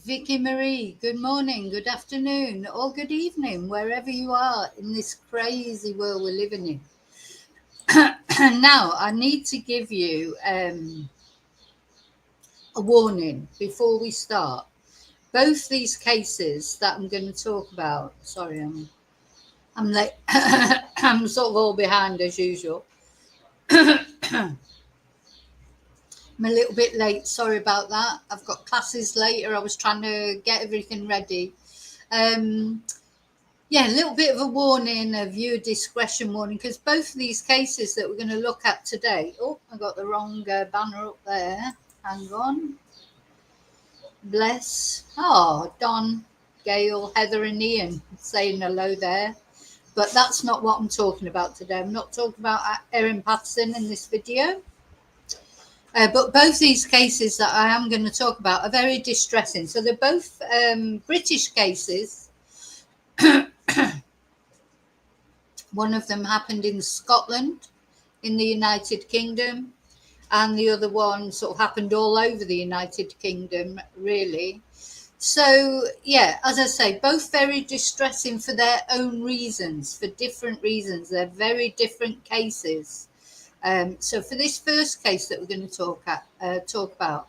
Vicky Marie, good morning, good afternoon, or good evening, wherever you are in this crazy world we're living in. Now, I need to give you a warning before we start. Both these cases that I'm going to talk about, sorry, I'm late, I'm sort of all behind as usual. I'm a little bit late, sorry about that. I've got classes later, I was trying to get everything ready. Yeah, a little bit of a warning, a viewer discretion warning, because both of these cases that we're going to look at today. Oh, I got the wrong banner up there. Hang on. Bless. Oh, Don, Gail, Heather, and Ian saying hello there. But that's not what I'm talking about today. I'm not talking about Erin Patterson in this video. But both these cases that I am going to talk about are very distressing. So they're both British cases. One of them happened in Scotland, in the United Kingdom, and the other one sort of happened all over the United Kingdom, really. So, yeah, as I say, both very distressing for their own reasons, for different reasons. They're very different cases. So for this first case that we're going to talk about,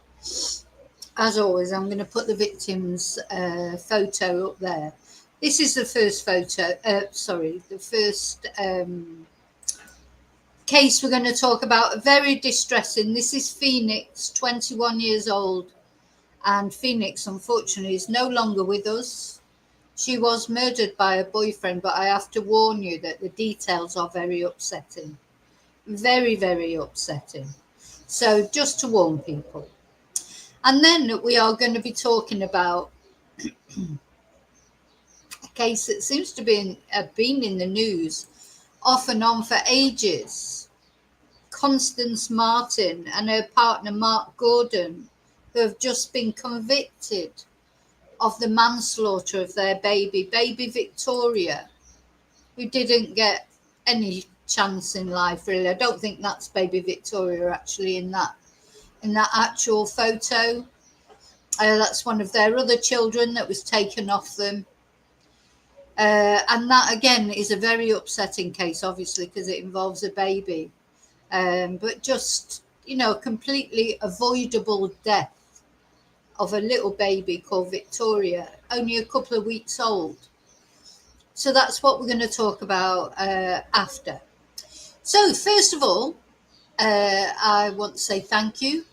as always, I'm going to put the victim's photo up there. This is the first photo, the first case we're going to talk about. Very distressing. This is Phoenix, 21 years old. And Phoenix, unfortunately, is no longer with us. She was murdered by her boyfriend, but I have to warn you that the details are very upsetting. Very, very upsetting. So just to warn people. And then we are going to be talking about a case that seems to be been in the news off and on for ages. Constance Marten and her partner Mark Gordon, who have just been convicted of the manslaughter of their baby Victoria, who didn't get any chance in life, really. I don't think that's baby Victoria actually in that actual photo. That's one of their other children that was taken off them. And that, again, is a very upsetting case, obviously, because it involves a baby. But just, completely avoidable death of a little baby called Victoria, only a couple of weeks old. So that's what we're going to talk about after. So first of all, I want to say thank you,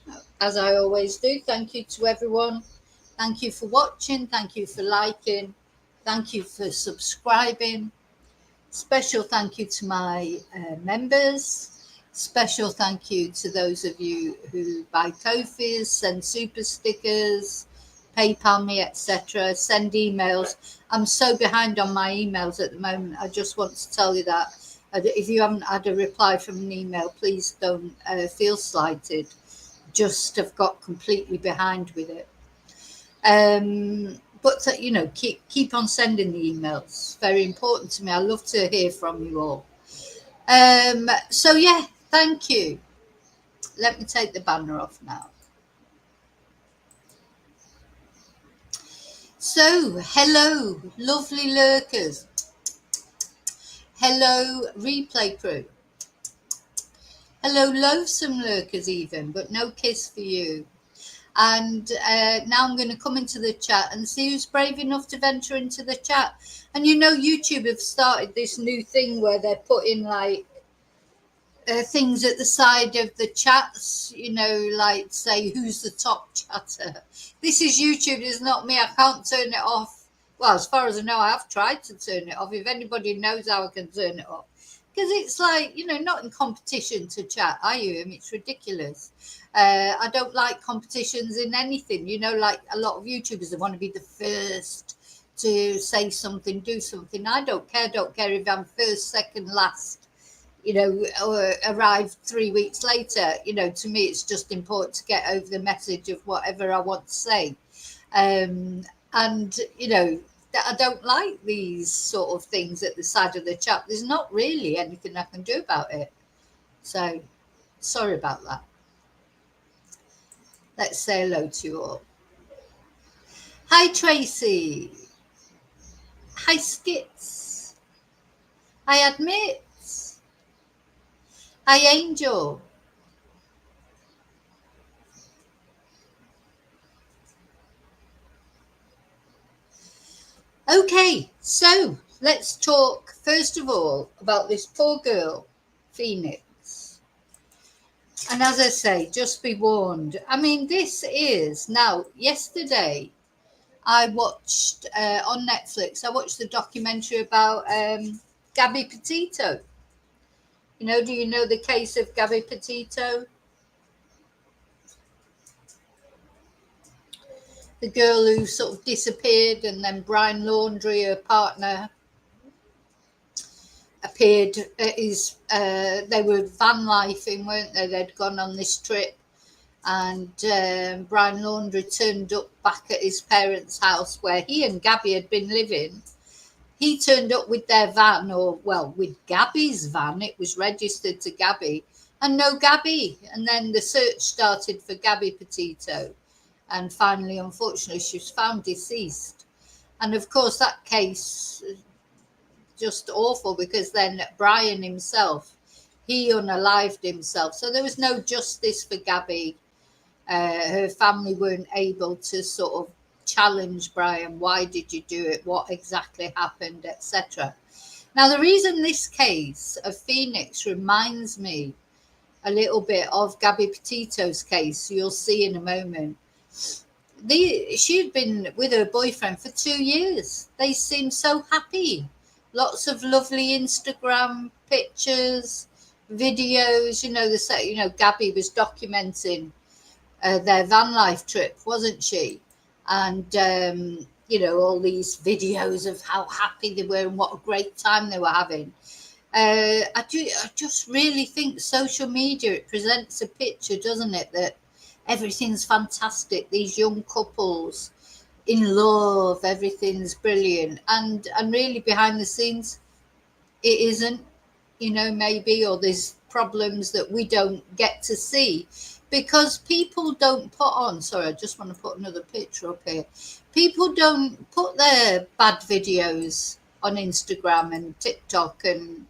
as I always do. Thank you to everyone. Thank you for watching. Thank you for liking. Thank you for subscribing. Special thank you to my members. Special thank you to those of you who buy Ko-fis, send super stickers, PayPal me, etc., send emails. I'm so behind on my emails at the moment. I just want to tell you that. If you haven't had a reply from an email, please don't feel slighted. Just have got completely behind with it. But keep on sending the emails. Very important to me. I love to hear from you all. So yeah, thank you. Let me take the banner off now. So, hello, lovely lurkers. Hello, replay crew. Hello, loathsome lurkers even, but no kiss for you. And now I'm going to come into the chat and see who's brave enough to venture into the chat. And YouTube have started this new thing where they're putting like things at the side of the chats, like say who's the top chatter. This is YouTube, it's not me. I can't turn it off. Well, as far as I know, I have tried to turn it off. If anybody knows how I can turn it off, because it's like, not in competition to chat, are you? I mean, it's ridiculous. I don't like competitions in anything, like a lot of YouTubers, they want to be the first to say something, do something. I don't care if I'm first, second, last, or arrive 3 weeks later. To me, it's just important to get over the message of whatever I want to say. And, I don't like these sort of things at the side of the chat. There's not really anything I can do about it. So, sorry about that. Let's say hello to you all. Hi, Tracy. Hi, Skits. I admit. Hi, Angel. Okay, so let's talk first of all about this poor girl, Phoenix. And as I say, just be warned. I mean, this is now, yesterday, I watched on Netflix, I watched the documentary about Gabby Petito. Do you know the case of Gabby Petito? The girl who sort of disappeared, and then Brian Laundrie, her partner, appeared at his. They were van lifing, weren't they? They'd gone on this trip, and Brian Laundrie turned up back at his parents' house where he and Gabby had been living. He turned up with their van, or well, with Gabby's van. It was registered to Gabby, and no Gabby. And then the search started for Gabby Petito, and finally, unfortunately, she was found deceased. And of course, that case just awful, because then Brian himself, he unalived himself. So there was no justice for Gabby. Her family weren't able to sort of challenge Brian. Why did you do it? What exactly happened, etc. Now, the reason this case of Phoenix reminds me a little bit of Gabby Petito's case, you'll see in a moment. She had been with her boyfriend for 2 years. They seemed so happy. Lots of lovely Instagram pictures, videos. Gabby was documenting their van life trip, wasn't she? And all these videos of how happy they were and what a great time they were having. I just really think social media, it presents a picture, doesn't it, that everything's fantastic. These young couples in love, everything's brilliant, and really behind the scenes, it isn't. Maybe, or there's problems that we don't get to see because people don't put on. Sorry, I just want to put another picture up here. People don't put their bad videos on Instagram and TikTok and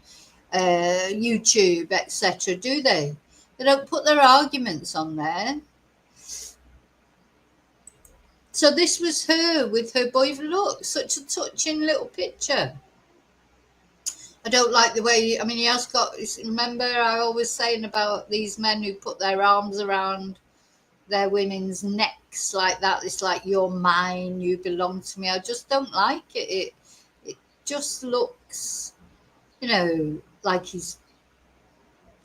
YouTube, etc., do they? They don't put their arguments on there. So this was her with her boyfriend. Look, such a touching little picture. I don't like the way, I mean, he has got, remember I always saying about these men who put their arms around their women's necks like that. It's like, you're mine, you belong to me. I just don't like it. It just looks, like he's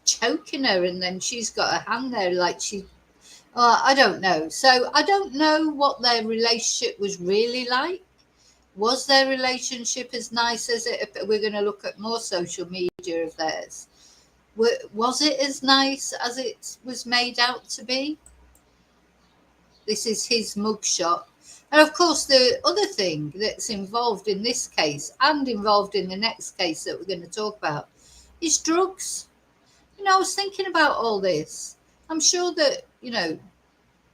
choking her, and then she's got her hand there like I don't know. So I don't know what their relationship was really like. Was their relationship as nice as it? We're going to look at more social media of theirs. Was it as nice as it was made out to be? This is his mugshot. And of course, the other thing that's involved in this case and involved in the next case that we're going to talk about is drugs. I was thinking about all this. I'm sure that,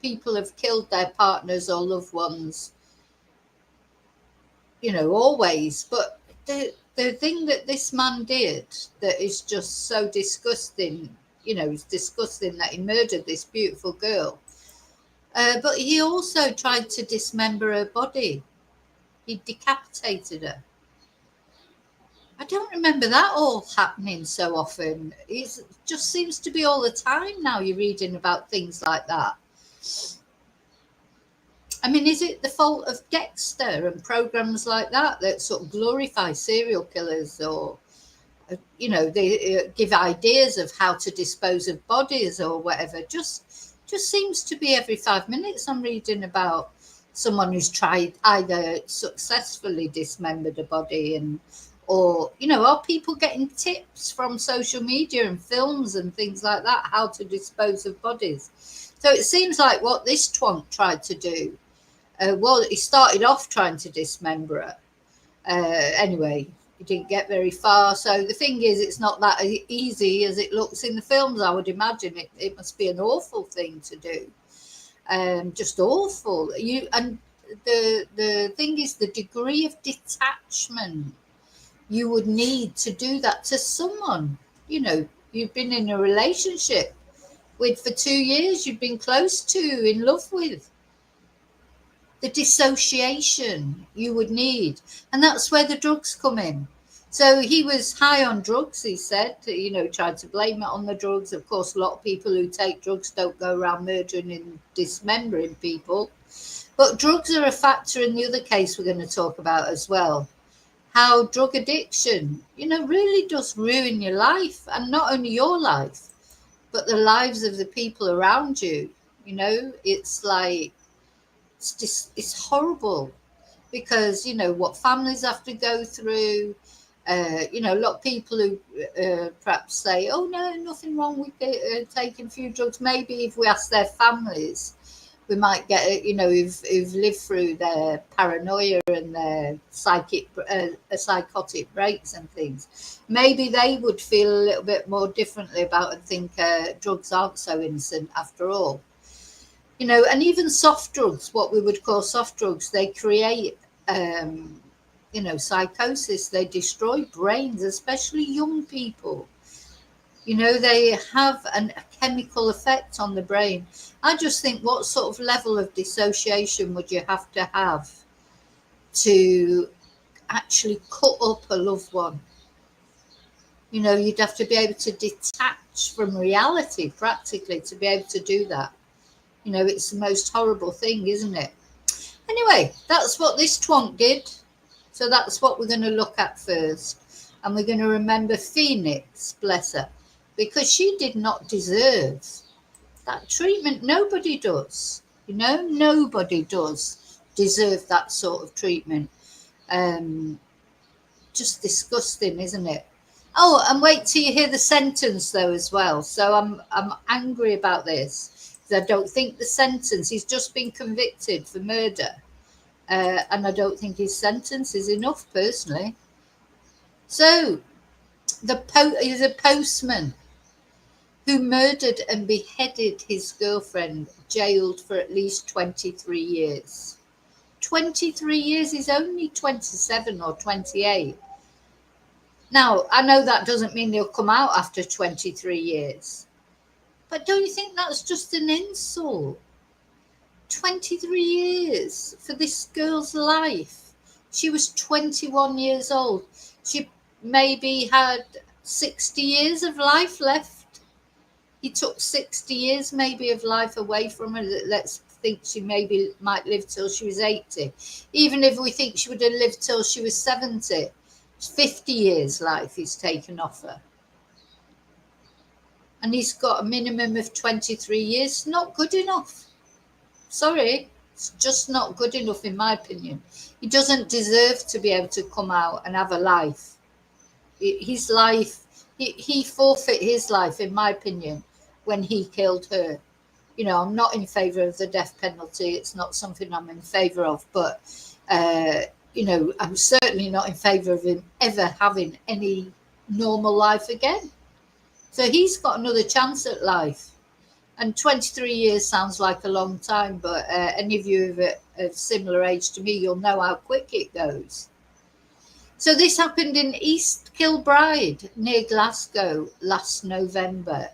people have killed their partners or loved ones, always. But the thing that this man did that is just so disgusting, it's disgusting that he murdered this beautiful girl. But he also tried to dismember her body. He decapitated her. I don't remember that all happening so often. It just seems to be all the time now you're reading about things like that. I mean, is it the fault of Dexter and programs like that that sort of glorify serial killers, or, they give ideas of how to dispose of bodies or whatever? Just seems to be every 5 minutes I'm reading about someone who's tried either successfully dismembered a body, or are people getting tips from social media and films and things like that, how to dispose of bodies? So it seems like what this twonk tried to do, he started off trying to dismember her. Anyway, he didn't get very far. So the thing is, it's not that easy as it looks in the films, I would imagine. It must be an awful thing to do. Just awful. And the thing is the degree of detachment you would need to do that to someone, you've been in a relationship with for 2 years, you've been close to, in love with. The dissociation you would need. And that's where the drugs come in. So he was high on drugs, he said, tried to blame it on the drugs. Of course, a lot of people who take drugs don't go around murdering and dismembering people. But drugs are a factor in the other case we're going to talk about as well. How drug addiction, really does ruin your life, and not only your life, but the lives of the people around you. It's like, it's horrible, because what families have to go through. A lot of people who perhaps say, oh no, nothing wrong with taking a few drugs. Maybe if we ask their families, we might get who've lived through their paranoia and their psychotic breaks and things. Maybe they would feel a little bit more differently about it and think drugs aren't so innocent after all. And even soft drugs, what we would call soft drugs, they create, psychosis. They destroy brains, especially young people. They have a chemical effect on the brain. I just think, what sort of level of dissociation would you have to actually cut up a loved one? You'd have to be able to detach from reality practically to be able to do that. It's the most horrible thing, isn't it? Anyway, that's what this twonk did. So that's what we're going to look at first. And we're going to remember Phoenix, bless her, because she did not deserve that treatment. Nobody does. Nobody does deserve that sort of treatment. Just disgusting, isn't it? Oh, and wait till you hear the sentence, though, as well. So I'm angry about this. I don't think the sentence, he's just been convicted for murder, and I don't think his sentence is enough, personally. So he's a postman who murdered and beheaded his girlfriend, jailed for at least 23 years. 23 years, he's only 27 or 28. Now, I know that doesn't mean he'll come out after 23 years. But don't you think that's just an insult? 23 years for this girl's life. She was 21 years old. She maybe had 60 years of life left. He took 60 years maybe of life away from her. Let's think she maybe might live till she was 80. Even if we think she would have lived till she was 70, 50 years life he's taken off her. And he's got a minimum of 23 years. Not good enough. Sorry, it's just not good enough in my opinion. He doesn't deserve to be able to come out and have a life. His life, he forfeit his life, in my opinion, when he killed her. I'm not in favour of the death penalty. It's not something I'm in favour of. But, I'm certainly not in favour of him ever having any normal life again. So he's got another chance at life. And 23 years sounds like a long time, but any of you of a similar age to me, you'll know how quick it goes. So this happened in East Kilbride, near Glasgow, last November.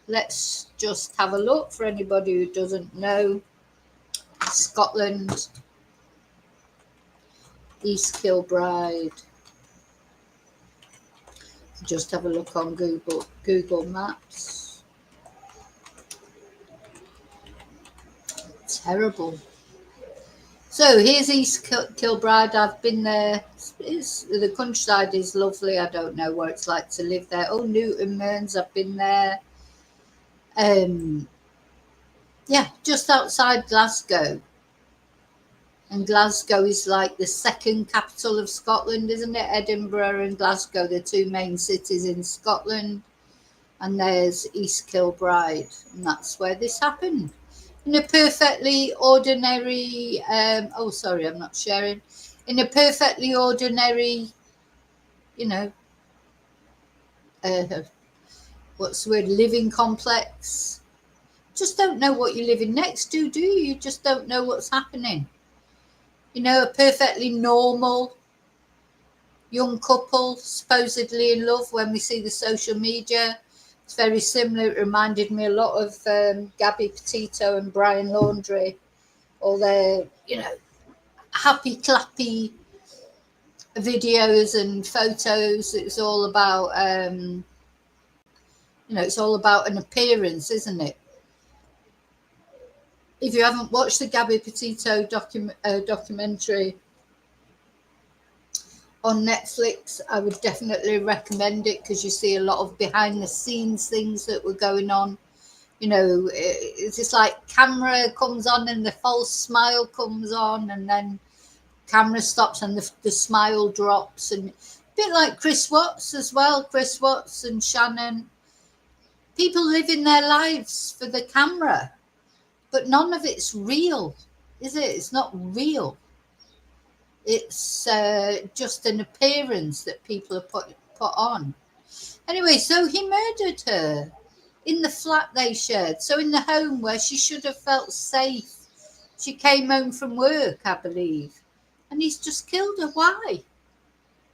Let's just have a look for anybody who doesn't know. Scotland, East Kilbride. Just have a look on Google Maps. Terrible. So here's East Kilbride. I've been there. The countryside is lovely. I don't know what it's like to live there. Oh, Newton Mearns, I've been there. Just outside Glasgow. And Glasgow is like the second capital of Scotland, isn't it? Edinburgh and Glasgow, the two main cities in Scotland. And there's East Kilbride. And that's where this happened. In a perfectly ordinary, I'm not sharing. In a perfectly ordinary, what's the word, living complex. Just don't know what you're living next to, do you? You just don't know what's happening. You know, a perfectly normal young couple, supposedly in love. When we see the social media, it's very similar. It reminded me a lot of Gabby Petito and Brian Laundrie, all their, you know, happy clappy videos and photos. It's all about, you know, it's all about an appearance, isn't it? If you haven't watched the Gabby Petito documentary on Netflix, I would definitely recommend it, because you see a lot of behind the scenes things that were going on. You know, it's just like camera comes on and the false smile comes on, and then camera stops and the smile drops. And a bit like Chris Watts as well, Chris Watts and Shannon. People living their lives for the camera, but none of it's real, is it? It's not real. It's just an appearance that people are put on. Anyway, so he murdered her in the flat they shared. So in the home where she should have felt safe. She came home from work, I believe, and he's just killed her. Why?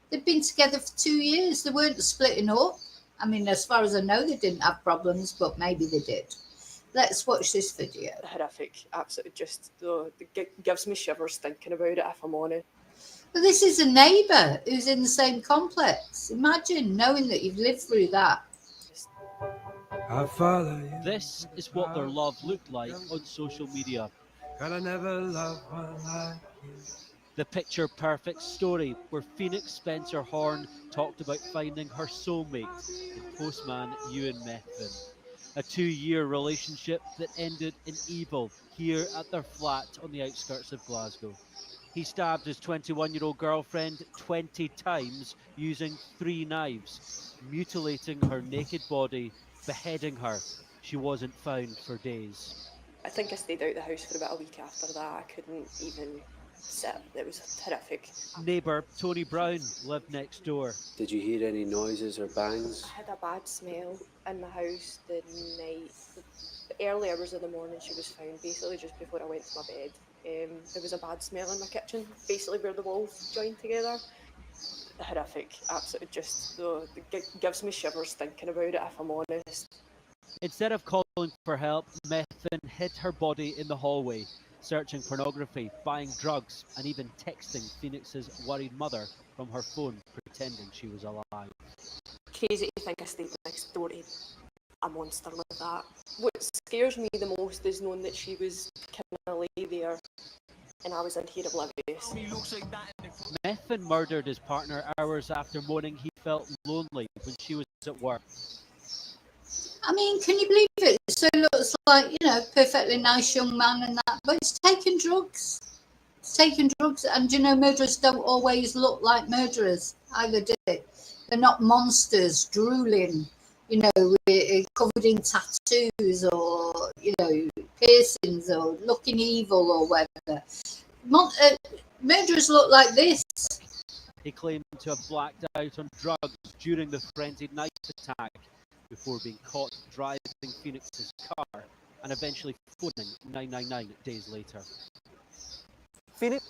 They've been together for 2 years. They weren't splitting up. I mean, as far as I know, they didn't have problems, but maybe they did. Let's watch this video. Horrific. Absolutely just, it gives me shivers thinking about it, if I'm honest. Well, this is a neighbour who's in the same complex. Imagine knowing that you've lived through that. This is what their love looked like on social media. Girl, I never loved one like you. The picture-perfect story where Phoenix Spencer Horn talked about finding her soulmate in Postman Ewan Methven. A 2-year relationship that ended in evil here at their flat on the outskirts of Glasgow. He stabbed his 21-year-old girlfriend 20 times using 3 knives, mutilating her naked body, beheading her. She wasn't found for days. I think I stayed out the house for about a week after that. I couldn't even sit. It was horrific. Neighbour Tony Brown lived next door. Did you hear any noises or bangs? I had a bad smell in the house the night, the early hours of the morning she was found, basically just before I went to my bed. There was a bad smell in my kitchen, basically where the walls joined together. Horrific, absolutely just, it gives me shivers thinking about it, if I'm honest. Instead of calling for help, Methven hid her body in the hallway, searching pornography, buying drugs, and even texting Phoenix's worried mother from her phone, pretending she was alive. Crazy to think I stayed next door to a monster like that. What scares me the most is knowing that she was kind of lay there and I was in here oblivious. Methven murdered his partner hours after moaning he felt lonely when she was at work. I mean, can you believe it? So it looks like, you know, perfectly nice young man and that, but it's taking drugs. It's taking drugs, and you know, murderers don't always look like murderers either, do they? They're not monsters drooling, you know, covered in tattoos or, you know, piercings or looking evil or whatever. Murderers look like this. He claimed to have blacked out on drugs during the frenzied knife attack, before being caught driving Phoenix's car and eventually phoning 999 days later. Phoenix?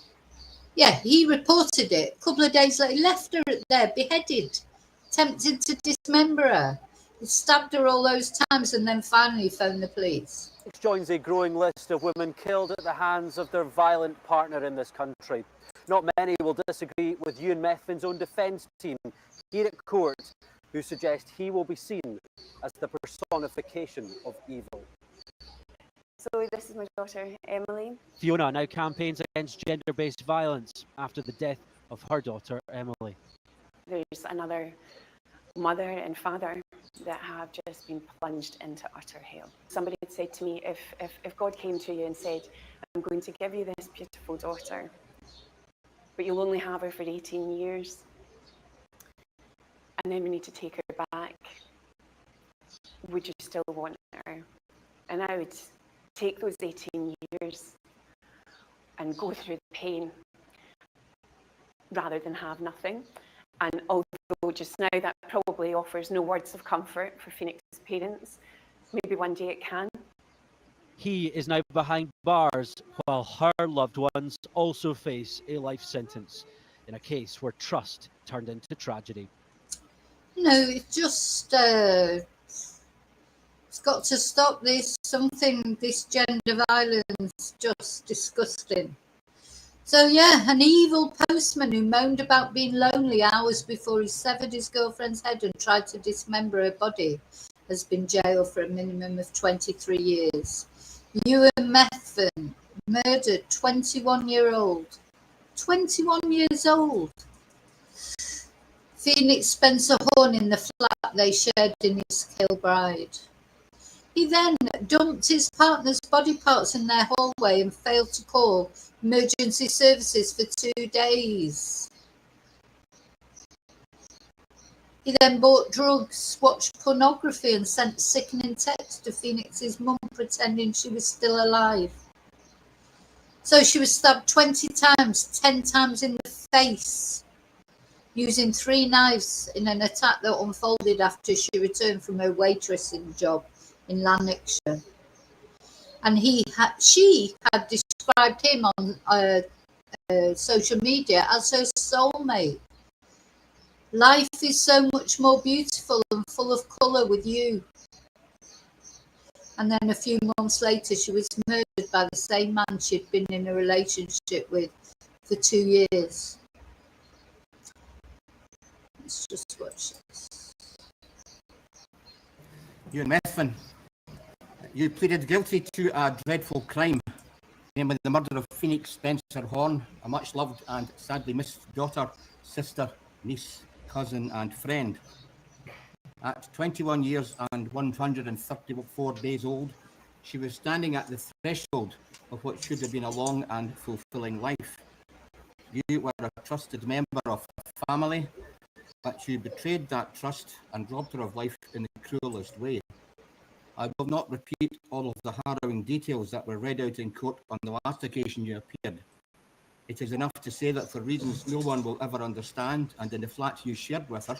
Yeah, he reported it. A couple of days later, he left her there, beheaded, attempted to dismember her. He stabbed her all those times and then finally phoned the police. Joins a growing list of women killed at the hands of their violent partner in this country. Not many will disagree with Ewan Methven's own defence team here at court, who suggest he will be seen as the personification of evil. So this is my daughter, Emily. Fiona now campaigns against gender-based violence after the death of her daughter, Emily. There's another mother and father that have just been plunged into utter hell. Somebody had said to me, if God came to you and said, I'm going to give you this beautiful daughter, but you'll only have her for 18 years, and then we need to take her back, would you still want her? And I would take those 18 years and go through the pain rather than have nothing. And although just now that probably offers no words of comfort for Phoenix's parents, maybe one day it can. He is now behind bars while her loved ones also face a life sentence in a case where trust turned into tragedy. No, it's just it's got to stop this. This gender violence, just disgusting. So yeah, an evil postman who moaned about being lonely hours before he severed his girlfriend's head and tried to dismember her body has been jailed for a minimum of 23 years. Ewan Methven murdered 21-year-old. 21 years old. Phoenix Spencer Horn in the flat they shared in East Kilbride. He then dumped his partner's body parts in their hallway and failed to call emergency services for 2 days. He then bought drugs, watched pornography and sent sickening texts to Phoenix's mum pretending she was still alive. So she was stabbed 20 times, 10 times in the face, using 3 knives in an attack that unfolded after she returned from her waitressing job in Lanarkshire. And she had described him on social media as her soulmate. Life is so much more beautiful and full of colour with you. And then a few months later, she was murdered by the same man she'd been in a relationship with for 2 years. Let's just watch this. Ewan Methven, you pleaded guilty to a dreadful crime, namely the murder of Phoenix Spencer Horn, a much loved and sadly missed daughter, sister, niece, cousin and friend. At 21 years and 134 days old, she was standing at the threshold of what should have been a long and fulfilling life. You were a trusted member of her family, but you betrayed that trust and robbed her of life in the cruelest way. I will not repeat all of the harrowing details that were read out in court on the last occasion you appeared. It is enough to say that for reasons no one will ever understand, and in the flat you shared with her,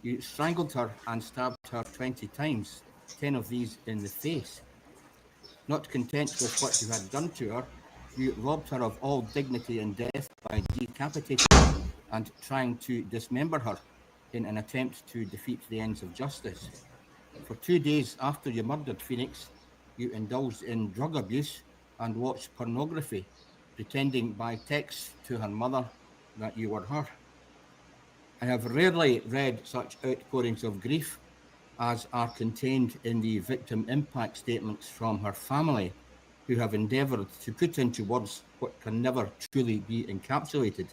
you strangled her and stabbed her 20 times, 10 of these in the face. Not content with what you had done to her, you robbed her of all dignity and death by decapitating her and trying to dismember her in an attempt to defeat the ends of justice. For 2 days after you murdered Phoenix, you indulged in drug abuse and watched pornography, pretending by text to her mother that you were her. I have rarely read such outpourings of grief as are contained in the victim impact statements from her family, who have endeavoured to put into words what can never truly be encapsulated,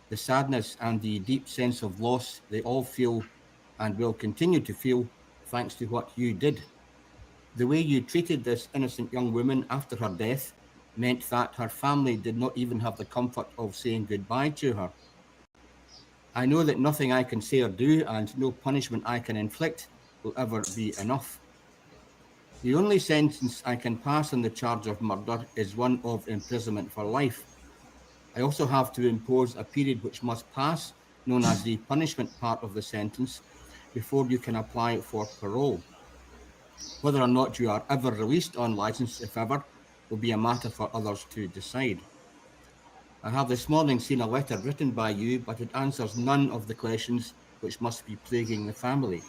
the sadness and the deep sense of loss they all feel and will continue to feel thanks to what you did. The way you treated this innocent young woman after her death meant that her family did not even have the comfort of saying goodbye to her. I know that nothing I can say or do and no punishment I can inflict will ever be enough. The only sentence I can pass on the charge of murder is one of imprisonment for life. I also have to impose a period which must pass, known as the punishment part of the sentence, before you can apply for parole. Whether or not you are ever released on licence, if ever, will be a matter for others to decide. I have this morning seen a letter written by you, but it answers none of the questions which must be plaguing the family.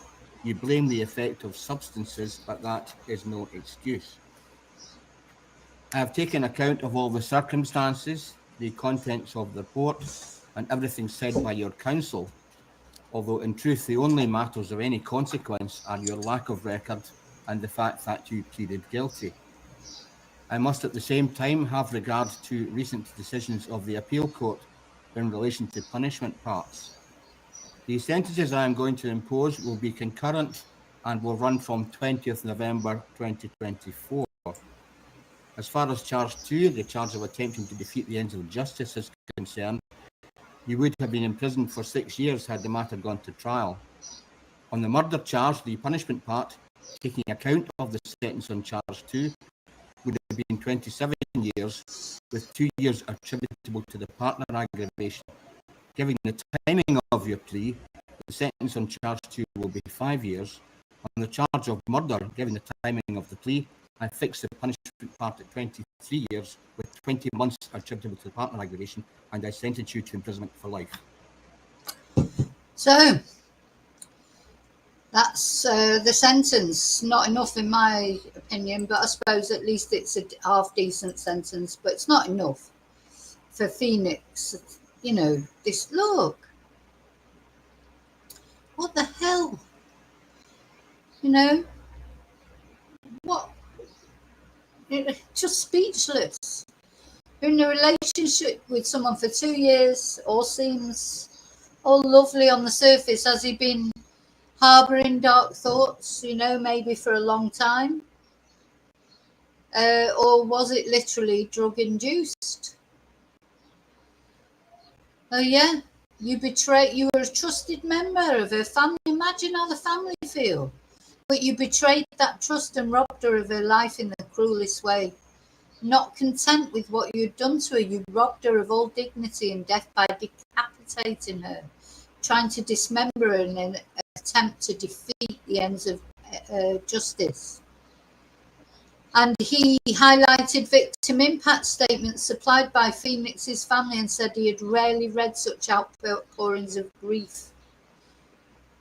You blame the effect of substances, but that is no excuse. I have taken account of all the circumstances, the contents of the report, and everything said by your counsel, although in truth the only matters of any consequence are your lack of record and the fact that you pleaded guilty. I must at the same time have regard to recent decisions of the appeal court in relation to punishment parts. The sentences I am going to impose will be concurrent and will run from 20th November 2024. As far as charge 2, the charge of attempting to defeat the ends of justice is concerned, you would have been imprisoned for 6 years had the matter gone to trial. On the murder charge, the punishment part, taking account of the sentence on charge 2, would have been 27 years, with 2 years attributable to the partner aggravation. Given the timing of your plea, the sentence on charge 2 will be 5 years. On the charge of murder, given the timing of the plea, and fixed the punishment part at 23 years with 20 months attributable to the partner aggravation, and I sentence you to imprisonment for life. So that's the sentence. Not enough in my opinion, but I suppose at least it's a half decent sentence, but it's not enough for Phoenix. You know, this, look, what the hell? You know, what? Just speechless. You're in a relationship with someone for 2 years, all seems all lovely on the surface. Has he been harbouring dark thoughts, you know, maybe for a long time? Or was it literally drug induced? Oh yeah, you were a trusted member of her family. Imagine how the family feel. But you betrayed that trust and robbed her of her life in the cruelest way. Not content with what you'd done to her, you robbed her of all dignity and death by decapitating her, trying to dismember her in an attempt to defeat the ends of justice. And he highlighted victim impact statements supplied by Phoenix's family and said he had rarely read such outpourings of grief.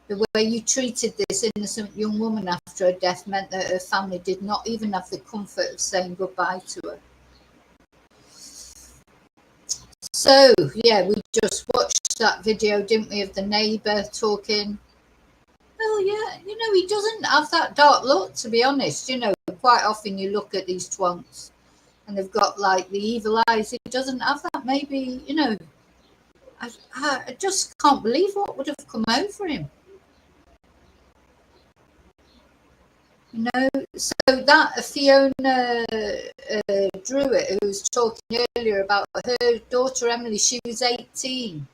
The way you treated this innocent young woman after her death meant that her family did not even have the comfort of saying goodbye to her. So, yeah, we just watched that video, didn't we, of the neighbour talking. Oh, yeah, you know, he doesn't have that dark look, to be honest. You know, quite often you look at these twonks and they've got, like, the evil eyes. He doesn't have that. Maybe, you know, I just can't believe what would have come over him. You know, so that Fiona Druitt, who was talking earlier about her daughter Emily, she was 18.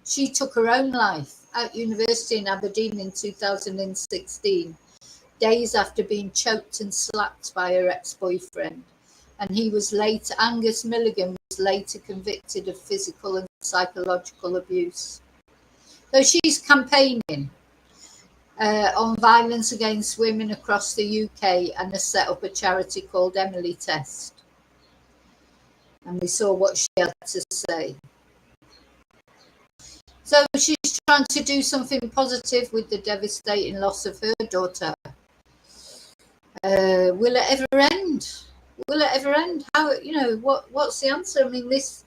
She took her own life at university in Aberdeen in 2016, days after being choked and slapped by her ex-boyfriend. And he was later, Angus Milligan was later convicted of physical and psychological abuse. So she's campaigning on violence against women across the UK and has set up a charity called Emily Test. And we saw what she had to say. So she's trying to do something positive with the devastating loss of her daughter. Will it ever end? Will it ever end? How, you know, what's the answer? I mean, this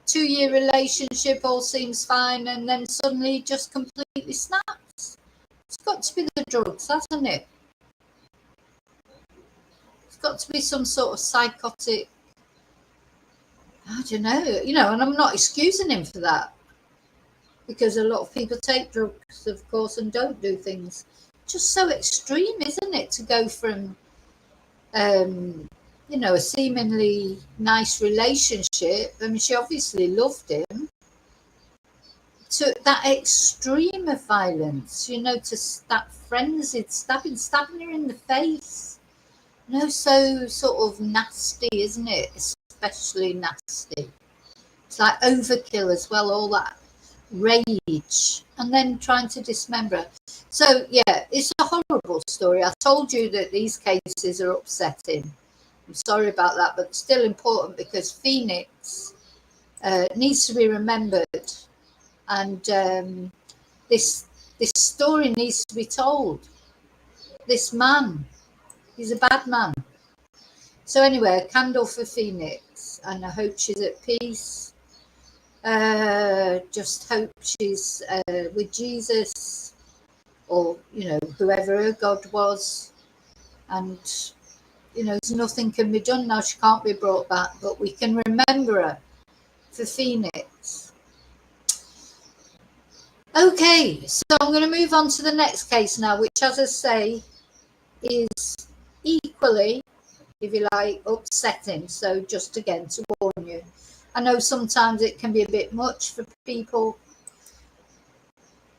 2-year relationship all seems fine and then suddenly just completely snaps. It's got to be the drugs, hasn't it? It's got to be some sort of psychotic, I don't know, you know, and I'm not excusing him for that, because a lot of people take drugs, of course, and don't do things. Just so extreme, isn't it, to go from, you know, a seemingly nice relationship, I mean, she obviously loved him, to that extreme of violence, you know, to that frenzied stabbing her in the face. You know, so sort of nasty, isn't it? Especially nasty. It's like overkill as well, all that rage, and then trying to dismember her. So, yeah, it's a horrible story. I told you that these cases are upsetting. I'm sorry about that, but still important, because Phoenix needs to be remembered, and this story needs to be told. This man, he's a bad man. So anyway, a candle for Phoenix, and I hope she's at peace. Just hope she's with Jesus, or, you know, whoever her God was, and, you know, nothing can be done now. She can't be brought back, but we can remember her for Phoenix. Okay, so I'm going to move on to the next case now, which, as I say, is equally, if you like, upsetting. So just again to warn you, I know sometimes it can be a bit much for people.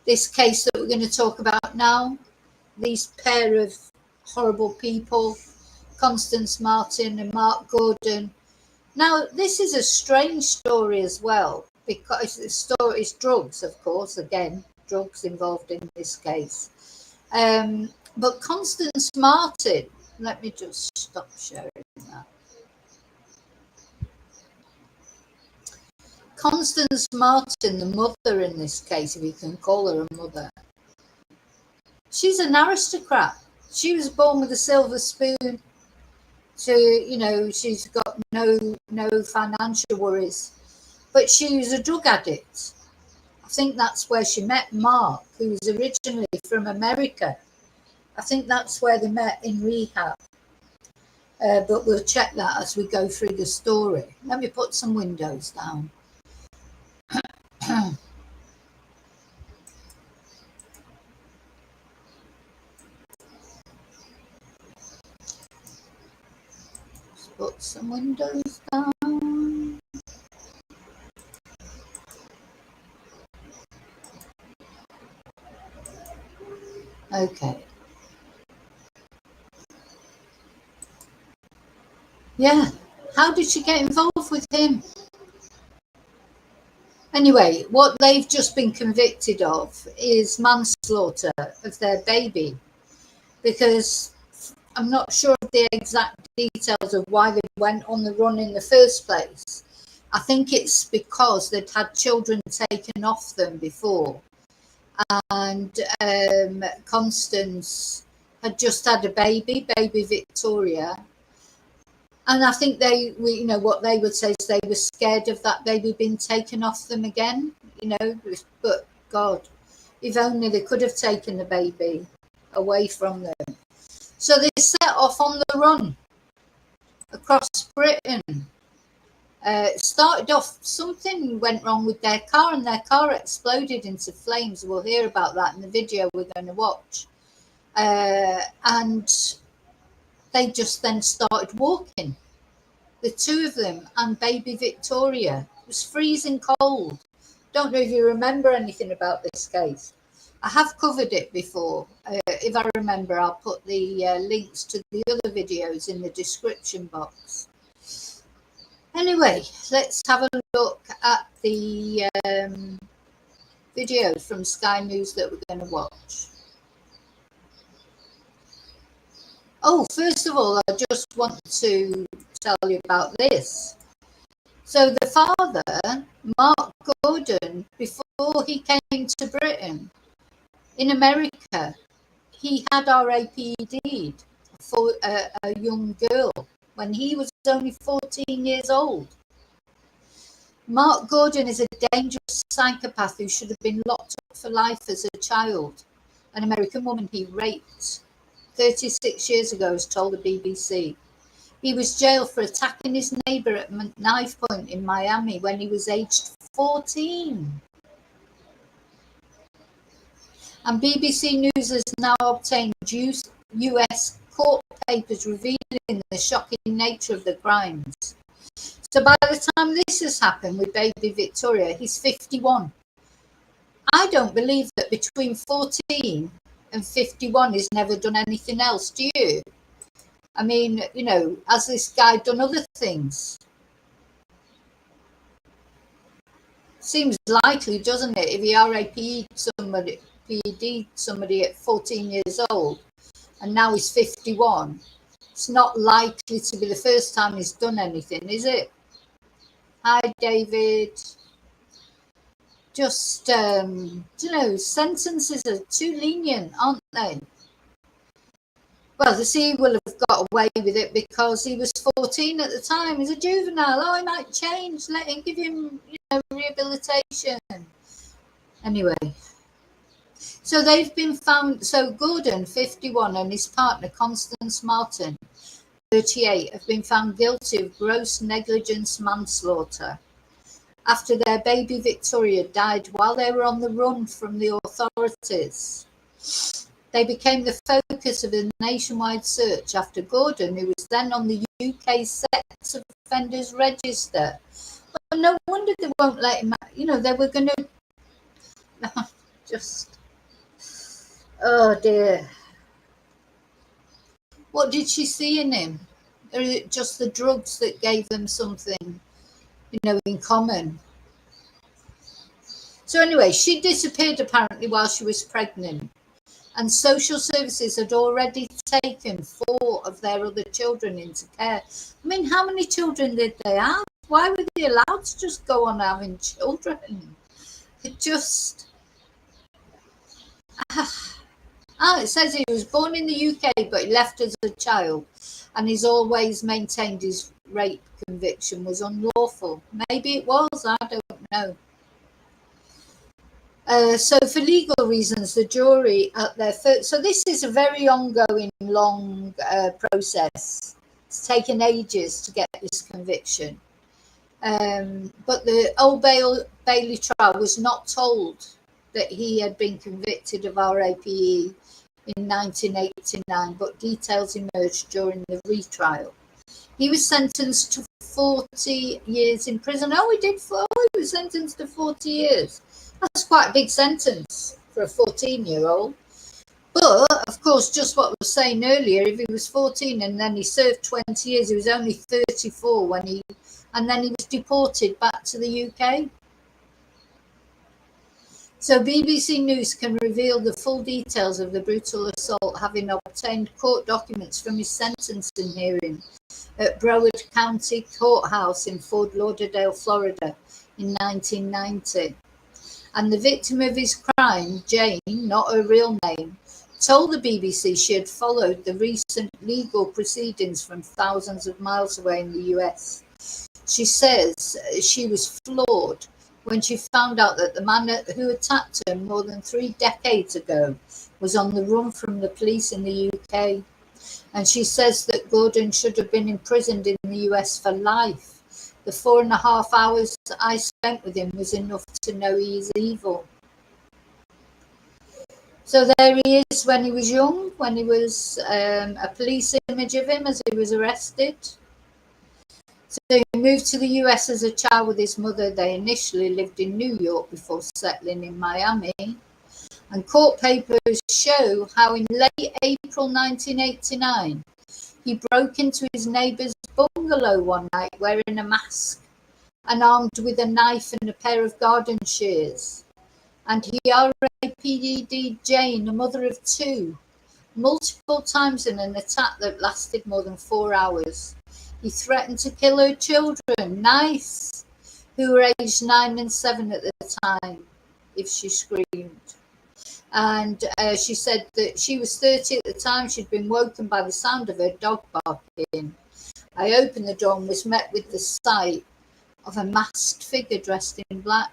This case that we're going to talk about now, these pair of horrible people, Constance Marten and Mark Gordon. Now, this is a strange story as well, because the story is drugs, of course, again, drugs involved in this case. But Constance Marten, let me just stop sharing that. Constance Marten, the mother in this case, if you can call her a mother, she's an aristocrat. She was born with a silver spoon. She's got no financial worries. But she was a drug addict. I think that's where she met Mark, who was originally from America. I think that's where they met, in rehab. But we'll check that as we go through the story. Let me put some windows down. Just put some windows down. Okay. Yeah. How did she get involved with him? Anyway, what they've just been convicted of is manslaughter of their baby, because I'm not sure of the exact details of why they went on the run in the first place. I think it's because they'd had children taken off them before. And Constance had just had a baby Victoria. And I think what they would say is they were scared of that baby being taken off them again, but God, if only they could have taken the baby away from them. So they set off on the run across Britain. Started off, something went wrong with their car and their car exploded into flames. We'll hear about that in the video we're going to watch. And they just then started walking, the two of them and baby Victoria. It was freezing cold. Don't know if you remember anything about this case. I have covered it before. If I remember, I'll put the links to the other videos in the description box. Anyway, let's have a look at the videos from Sky News that we're going to watch. Oh, first of all, I just want to tell you about this. So the father, Mark Gordon, before he came to Britain, in America, he had RAPD'd for a young girl when he was only 14 years old. Mark Gordon is a dangerous psychopath who should have been locked up for life as a child. An American woman he raped 36 years ago has told the BBC. He was jailed for attacking his neighbour at knife point in Miami when he was aged 14. And BBC News has now obtained US court papers revealing the shocking nature of the crimes. So by the time this has happened with baby Victoria, he's 51. I don't believe that between 14 and 51 he's never done anything else, do you? I mean, has this guy done other things? Seems likely, doesn't it? If he RAP'd somebody at 14 years old and now he's 51, it's not likely to be the first time he's done anything, is it? Hi, David. Just, sentences are too lenient, aren't they? Well, he will have got away with it because he was 14 at the time. He's a juvenile. Oh, he might change. Let him, give him, rehabilitation. Anyway. So they've been found. So Gordon, 51, and his partner, Constance Marten, 38, have been found guilty of gross negligence manslaughter after their baby Victoria died while they were on the run from the authorities. They became the focus of a nationwide search after Gordon, who was then on the UK sex offenders register. Well, no wonder they won't let him out. They were going to just... Oh, dear. What did she see in him? Or is it just the drugs that gave them something, in common? So anyway, she disappeared apparently while she was pregnant. and social services had already taken 4 of their other children into care. I mean, how many children did they have? Why were they allowed to just go on having children? It just... it says he was born in the UK, but he left as a child, and he's always maintained his rape conviction was unlawful. Maybe it was, I don't know. So for legal reasons, the jury at their first... So this is a very ongoing, long process. It's taken ages to get this conviction. But the Old Bailey trial was not told that he had been convicted of RAPE in 1989, but details emerged during the retrial. He was sentenced to 40 years in prison. Oh, he was sentenced to 40 years. That's quite a big sentence for a 14-year-old. But, of course, just what I was saying earlier, if he was 14 and then he served 20 years, he was only 34 and then he was deported back to the UK. So BBC News can reveal the full details of the brutal assault, having obtained court documents from his sentencing hearing at Broward County Courthouse in Fort Lauderdale, Florida in 1990. And the victim of his crime, Jane, not her real name, told the BBC she had followed the recent legal proceedings from thousands of miles away in the US. She says she was floored when she found out that the man who attacked her more than 3 decades ago was on the run from the police in the UK. And she says that Gordon should have been imprisoned in the US for life. The 4.5 hours I spent with him was enough to know he is evil. So there he is when he was young, when he was a police image of him as he was arrested. So he moved to the US as a child with his mother. They initially lived in New York before settling in Miami. And court papers show how in late April 1989, he broke into his neighbour's bungalow one night wearing a mask and armed with a knife and a pair of garden shears. And he RAPD'd Jane, a mother of 2, multiple times in an attack that lasted more than 4 hours. He threatened to kill her children, nice, who were aged 9 and 7 at the time, if she screamed. And she said that she was 30 at the time. She'd been woken by the sound of her dog barking. I opened the door and was met with the sight of a masked figure dressed in black.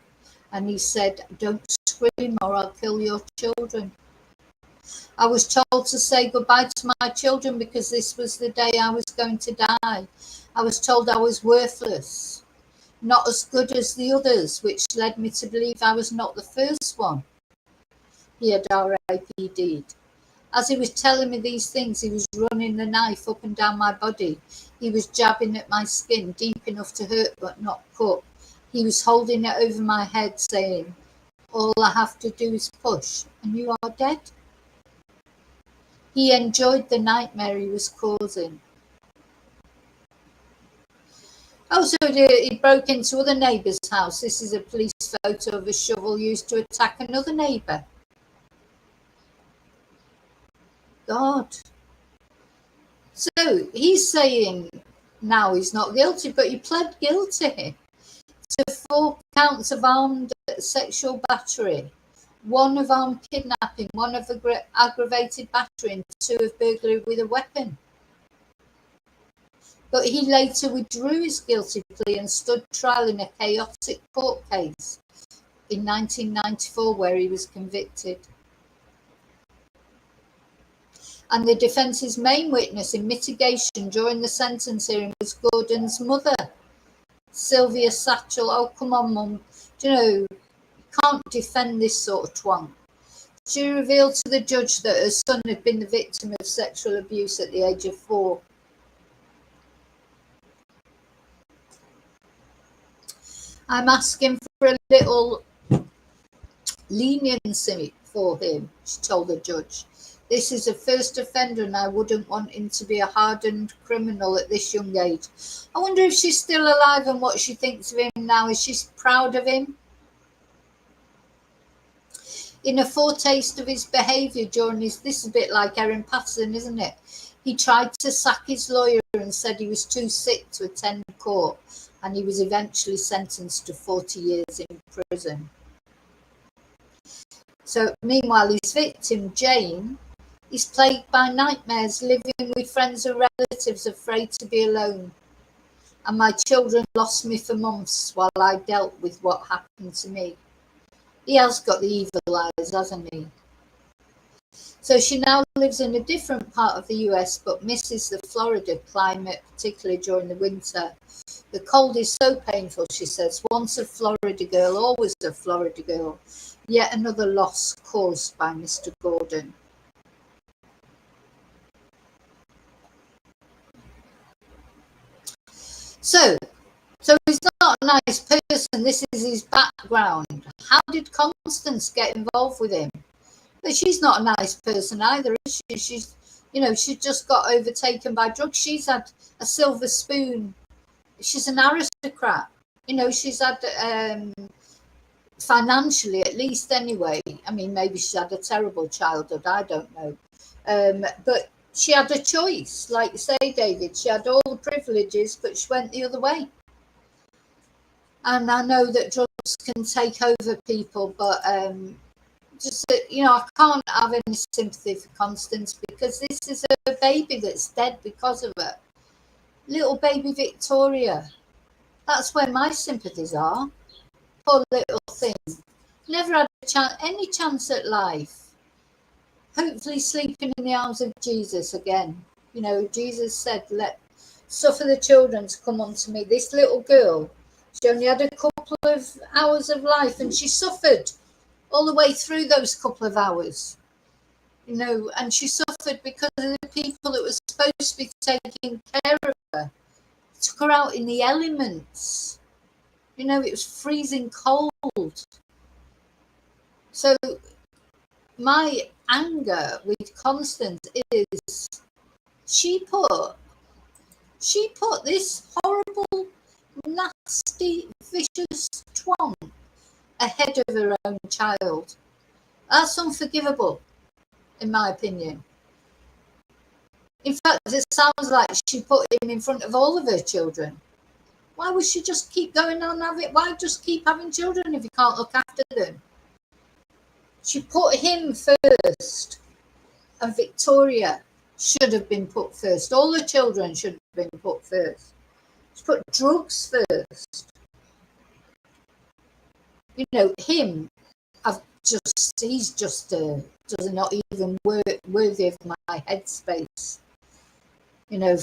And he said, "Don't scream or I'll kill your children." I was told to say goodbye to my children because this was the day I was going to die. I was told I was worthless, not as good as the others, which led me to believe I was not the first one. He had RAPD'd. As he was telling me these things, he was running the knife up and down my body. He was jabbing at my skin, deep enough to hurt but not cut. He was holding it over my head, saying, "All I have to do is push, and you are dead." He enjoyed the nightmare he was causing. Oh, so he broke into other neighbour's house. This is a police photo of a shovel used to attack another neighbour. God. So he's saying now he's not guilty, but he pled guilty to 4 counts of armed sexual battery, 1 of armed kidnapping, 1 of aggravated battery, and 2 of burglary with a weapon. But he later withdrew his guilty plea and stood trial in a chaotic court case in 1994 where he was convicted. And the defence's main witness in mitigation during the sentence hearing was Gordon's mother, Sylvia Satchel. Oh, come on, Mum. Do you know, you can't defend this sort of twunk. She revealed to the judge that her son had been the victim of sexual abuse at the age of 4. I'm asking for a little leniency for him, she told the judge. This is a first offender and I wouldn't want him to be a hardened criminal at this young age. I wonder if she's still alive and what she thinks of him now. Is she proud of him? In a foretaste of his behaviour during his, this is a bit like Erin Patterson, isn't it? He tried to sack his lawyer and said he was too sick to attend court, and he was eventually sentenced to 40 years in prison. So meanwhile, his victim, Jane, is plagued by nightmares, living with friends and relatives, afraid to be alone. And my children lost me for months while I dealt with what happened to me. He has got the evil eyes, hasn't he? So she now lives in a different part of the US, but misses the Florida climate, particularly during the winter. The cold is so painful, she says. Once a Florida girl, always a Florida girl. Yet another loss caused by Mr. Gordon. So he's not a nice person. This is his background. How did Constance get involved with him? But she's not a nice person either, is she? She's, she just got overtaken by drugs. She's had a silver spoon. She's an aristocrat. She's had, financially at least anyway. I mean, maybe she's had a terrible childhood. I don't know. But she had a choice. Like you say, David, she had all the privileges, but she went the other way. And I know that drugs can take over people, but I can't have any sympathy for Constance, because this is a baby that's dead because of her. Little baby Victoria. That's where my sympathies are. Poor little thing. Never had any chance at life. Hopefully sleeping in the arms of Jesus again. Jesus said, suffer the children to come unto me. This little girl, she only had a couple of hours of life, and she suffered all the way through those couple of hours. And she suffered because of the people that were supposed to be taking care of her. Took her out in the elements. It was freezing cold. So my anger with Constance is she put this horrible, nasty, vicious twat ahead of her own child. That's unforgivable, in my opinion. In fact, it sounds like she put him in front of all of her children. Why would she just keep going on why just keep having children if you can't look after them? She put him first, and Victoria should have been put first. All the children should have been put first. She put drugs first. Him, he's just does not even worthy of my headspace.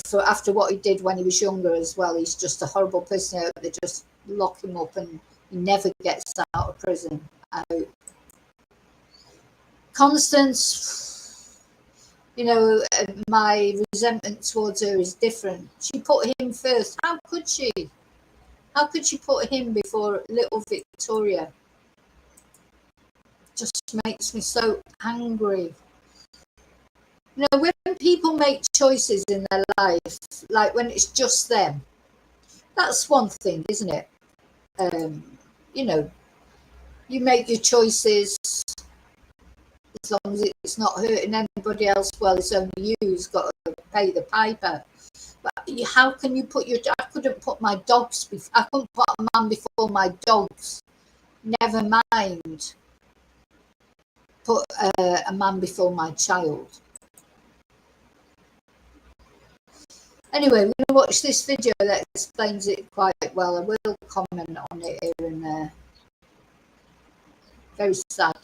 For after what he did when he was younger as well, he's just a horrible person. They just lock him up and he never gets out of prison. Constance, my resentment towards her is different. She put him first. How could she? How could she put him before little Victoria? Just makes me so angry. When people make choices in their life, like when it's just them, that's one thing, isn't it? You make your choices as long as it's not hurting anybody else. Well, it's only you who's got to pay the piper. But how can you I couldn't put my dogs I couldn't put a man before my dogs. Never mind put a man before my child. Anyway, we're going to watch this video that explains it quite well. I will comment on it here and there. Very sad.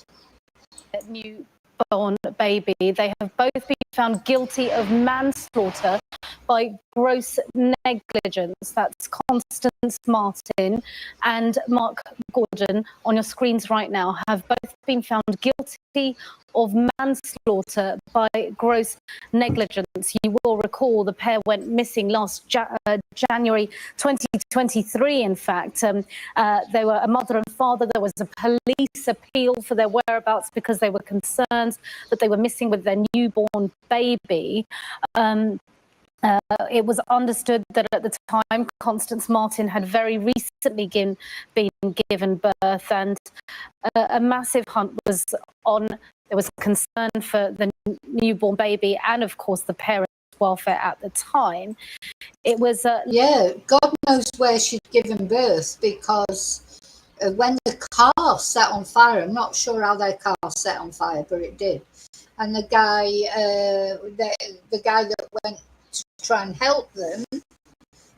Newborn baby. They have both been found guilty of manslaughter by gross negligence. That's Constance Marten and Mark Gordon on your screens right now have both been found guilty of manslaughter by gross negligence. You will recall the pair went missing last January 2023, in fact. They were a mother and father. There was a police appeal for their whereabouts because they were concerned that they were missing with their newborn baby. It was understood that at the time, Constance Marten had very recently been given birth, and a massive hunt was on. There was concern for the newborn baby and, of course, the parents' welfare at the time. It was... Yeah, God knows where she'd given birth, because when the car set on fire, I'm not sure how their car set on fire, but it did. And the guy that went to try and help them,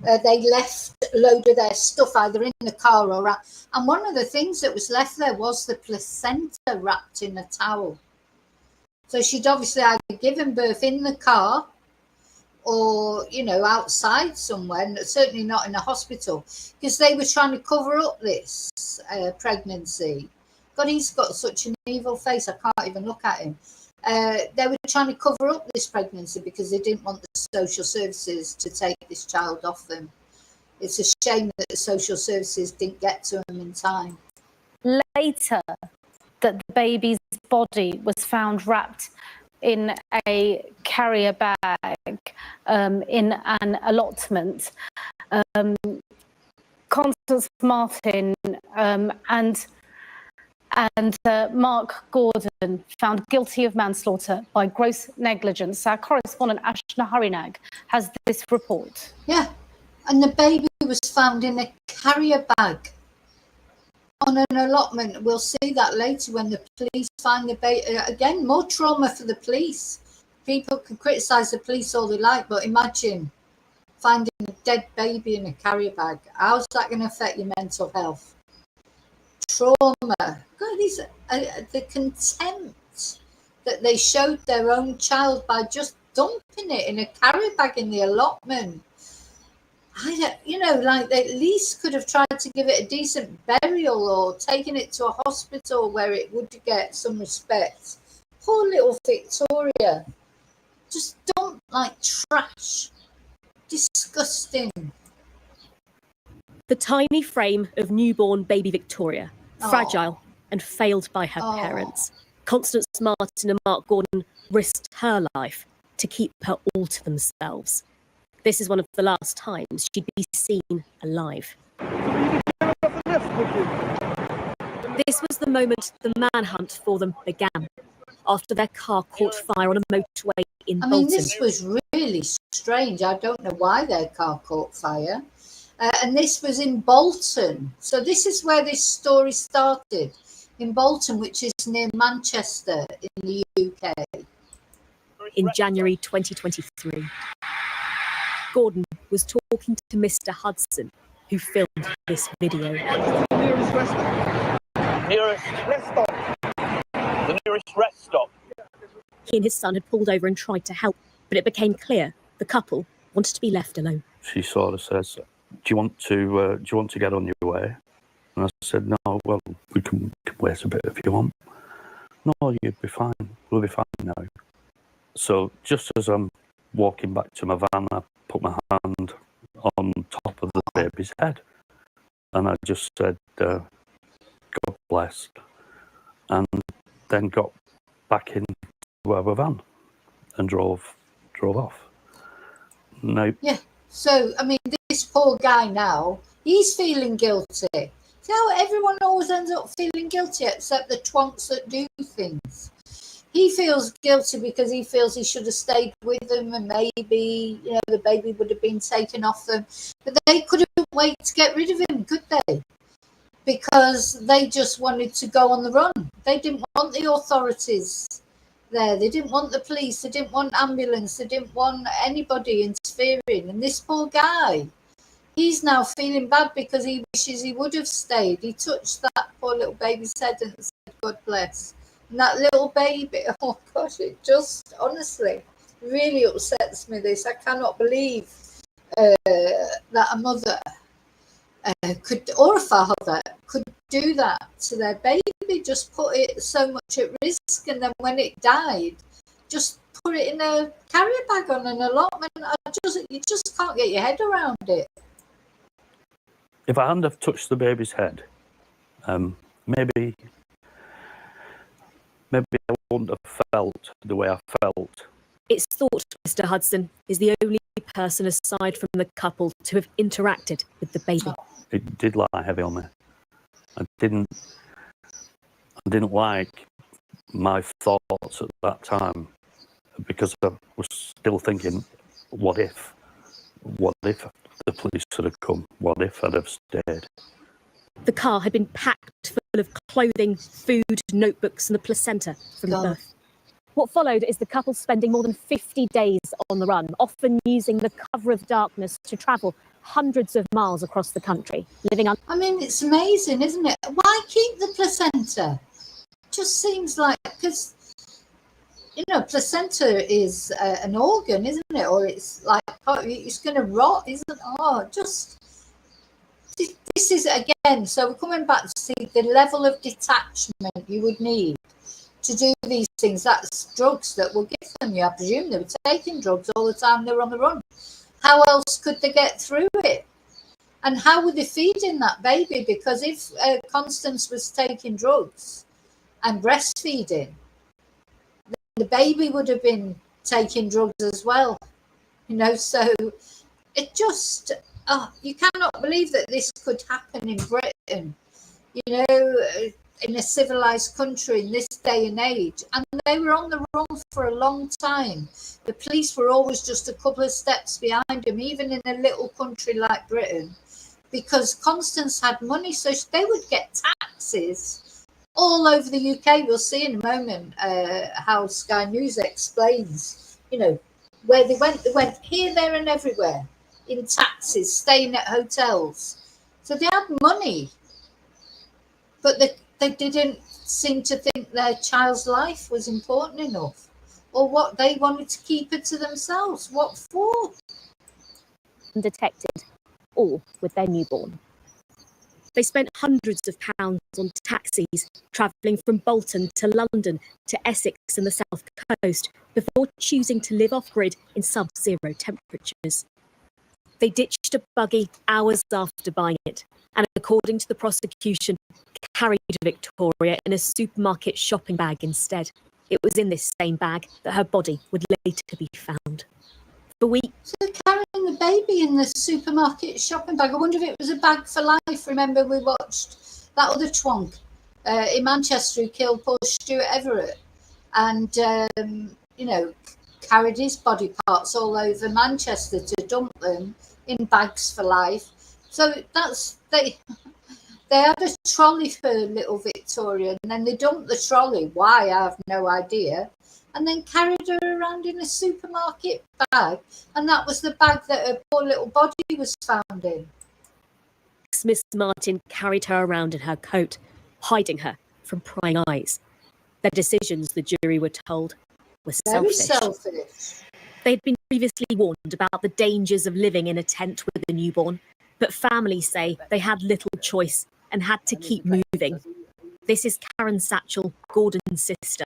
they left a load of their stuff either in the car or out. And one of the things that was left there was the placenta wrapped in a towel. So she'd obviously either given birth in the car or, you know, outside somewhere, certainly not in a hospital, because they were trying to cover up this pregnancy. God, he's got such an evil face, I can't even look at him. They were trying to cover up this pregnancy because they didn't want the social services to take this child off them. It's a shame that the social services didn't get to them in time. Later, that the baby's body was found wrapped in a carrier bag in an allotment. Constance Marten and Mark Gordon found guilty of manslaughter by gross negligence. Our correspondent Ashna Harinag has this report. Yeah, and the baby was found in a carrier bag on an allotment. We'll see that later when the police find the baby. Again, more trauma for the police. People can criticise the police all they like, but imagine finding a dead baby in a carrier bag. How's that going to affect your mental health? Trauma. God, the contempt that they showed their own child by just dumping it in a carrier bag in the allotment. You know, like they at least could have tried to give it a decent burial or taken it to a hospital where it would get some respect. Poor little Victoria. Just dumped like trash. Disgusting. The tiny frame of newborn baby Victoria, fragile and failed by her parents. Constance Marten and Mark Gordon risked her life to keep her all to themselves. This is one of the last times she'd be seen alive. This was the moment the manhunt for them began, after their car caught fire on a motorway in Bolton. I mean, this was really strange. I don't know why their car caught fire. And this was in Bolton. So this is where this story started, in Bolton, which is near Manchester in the UK. In January 2023. Gordon was talking to Mr. Hudson, who filmed this video. Nearest rest stop. The nearest rest stop. He and his son had pulled over and tried to help, but it became clear the couple wanted to be left alone. She sort of says, "Do you want to get on your way?" And I said, "No, well, we can wait a bit if you want." "No, you'd be fine. We'll be fine now." So just as I'm walking back to my van, I put my hand on top of the baby's head, and I just said, "God bless," and then got back into our van and drove off. No. Yeah. So I mean, this poor guy now, he's feeling guilty. See how everyone always ends up feeling guilty, except the twonks that do things. He feels guilty because he feels he should have stayed with them, and maybe, you know, the baby would have been taken off them. But they couldn't wait to get rid of him, could they? Because they just wanted to go on the run. They didn't want the authorities there. They didn't want the police. They didn't want ambulance. They didn't want anybody interfering. And this poor guy, he's now feeling bad because he wishes he would have stayed. He touched that poor little baby's head and said, "God bless." And that little baby, oh gosh, it just honestly really upsets me. This, I cannot believe that a mother could, or a father could do that to their baby, just put it so much at risk, and then when it died, just put it in a carrier bag on an allotment. You just can't get your head around it. If I hadn't have touched the baby's head, maybe I wouldn't have felt the way I felt It's thought Mr. Hudson is the only person aside from the couple to have interacted with the baby. It did lie heavy on me. I didn't like my thoughts at that time because I was still thinking, what if the police had have come? What if I'd have stayed? The car had been packed full of clothing, food, notebooks and the placenta from the birth. What followed is the couple spending more than 50 days on the run, often using the cover of darkness to travel hundreds of miles across the country, living on... I mean, it's amazing, isn't it? Why keep the placenta? Just seems like, because, you know, placenta is an organ, isn't it? Or it's like, oh, it's going to rot, isn't it? Oh, just... This is, again, so we're coming back to see the level of detachment you would need to do these things. That's drugs that will give them. I presume they were taking drugs all the time they were on the run. How else could they get through it? And how were they feeding that baby? Because if Constance was taking drugs and breastfeeding, then the baby would have been taking drugs as well. You know, so it just, you cannot believe that this could happen in Britain, you know, in a civilized country in this day and age. And they were on the run for a long time. The police were always just a couple of steps behind them, even in a little country like Britain, because Constance had money, so they would get taxis all over the UK. We'll see in a moment how Sky News explains, you know, where they went here, there and everywhere in taxis, staying at hotels. So they had money, but they didn't seem to think their child's life was important enough, or what they wanted to keep it to themselves. What for? Undetected, all with their newborn. They spent hundreds of pounds on taxis, travelling from Bolton to London to Essex and the South Coast, before choosing to live off-grid in sub-zero temperatures. They ditched a buggy hours after buying it, and according to the prosecution, carried Victoria in a supermarket shopping bag instead. It was in this same bag that her body would later be found. For weeks... So they're carrying the baby in the supermarket shopping bag. I wonder if it was a bag for life. Remember, we watched that other twonk in Manchester who killed poor Stuart Everett, and, you know, carried his body parts all over Manchester to dump them in bags for life. So that's... They had a trolley for little Victoria, and then they dumped the trolley. Why, I have no idea. And then carried her around in a supermarket bag, and that was the bag that her poor little body was found in. Miss Marten carried her around in her coat, hiding her from prying eyes. Their decisions, the jury were told, were Very selfish. selfish. They had been previously warned about the dangers of living in a tent with a newborn, but families say they had little choice and had to keep moving. This is Karen Satchel, Gordon's sister.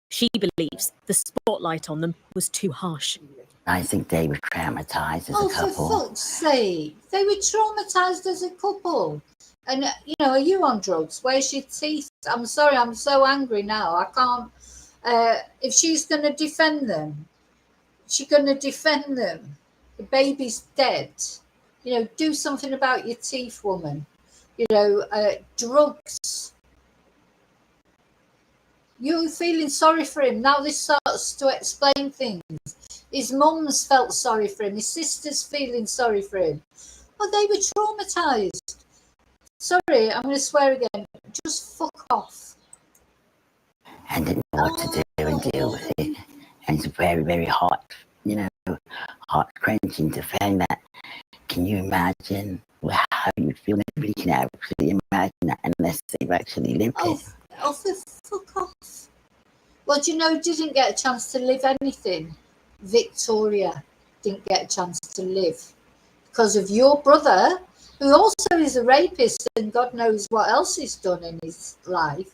She believes the spotlight on them was too harsh. I think they were traumatised as Oh, a couple. for fuck's sake. They were traumatised as a couple. And, you know, are you on drugs? Where's your teeth? I'm sorry, I'm so angry now. I can't... if she's going to defend them, she's going to defend them. The baby's dead. You know, do something about your teeth, woman. You know, drugs. You're feeling sorry for him. Now this starts to explain things. His mum's felt sorry for him. His sister's feeling sorry for him. Well, they were traumatised. Sorry, I'm going to swear again. Just fuck off. And didn't know what to do and deal with it. And it's very, very hard, you know, heart-clenching to find that. Can you imagine how you feel? Nobody can actually imagine that unless they've actually lived it. Oh, for fuck off. Well, do you know, didn't get a chance to live anything. Victoria didn't get a chance to live because of your brother, who also is a rapist and God knows what else he's done in his life.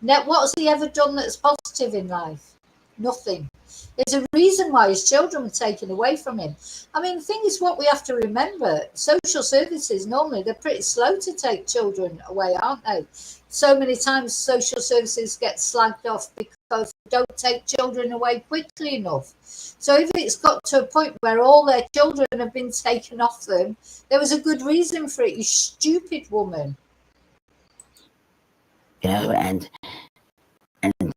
Now, what has he ever done that's positive in life? Nothing. There's a reason why his children were taken away from him. I mean, the thing is, what we have to remember, social services, normally they're pretty slow to take children away, aren't they? So many times social services get slagged off because they don't take children away quickly enough. So if it's got to a point where all their children have been taken off them, there was a good reason for it, you stupid woman. You know, and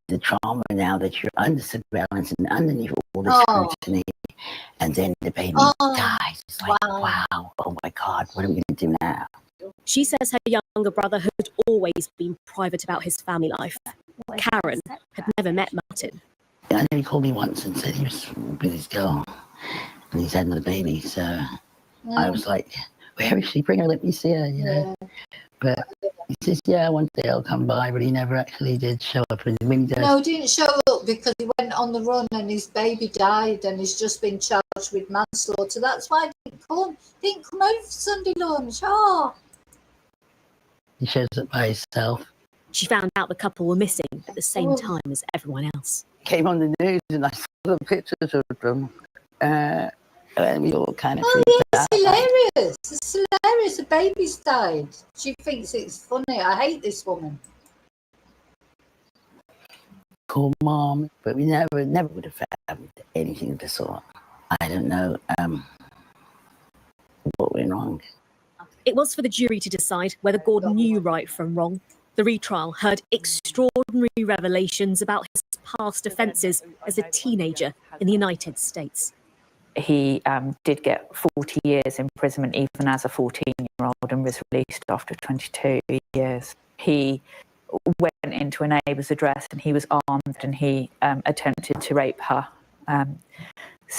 the trauma now that you're under surveillance and underneath all this scrutiny, and then the baby dies. It's like, wow, oh my God, what are we going to do now? She says her younger brother had always been private about his family life. Karen had never met Marten. I know he called me once and said he was with his girl and he's had another baby. So I was like, where is she? Bring her, let me see her, you know. But he says, yeah, one day I'll come by, but he never actually did show up. And when he does, No, he didn't show up because he went on the run and his baby died and he's just been charged with manslaughter. That's why he didn't come over for Sunday lunch. He shows up by himself. She found out the couple were missing at the same time as everyone else. Came on the news and I saw the pictures of them. And we all kind of it's hilarious. It's hilarious. The baby's died. She thinks it's funny. I hate this woman. Call mom, but we never would have found anything of the sort. I don't know what went wrong. It was for the jury to decide whether Gordon knew right from wrong. The retrial heard extraordinary revelations about his past offences as a teenager in the United States. He did get 40 years imprisonment even as a 14-year-old and was released after 22 years. He went into a neighbour's address and he was armed and he attempted to rape her. And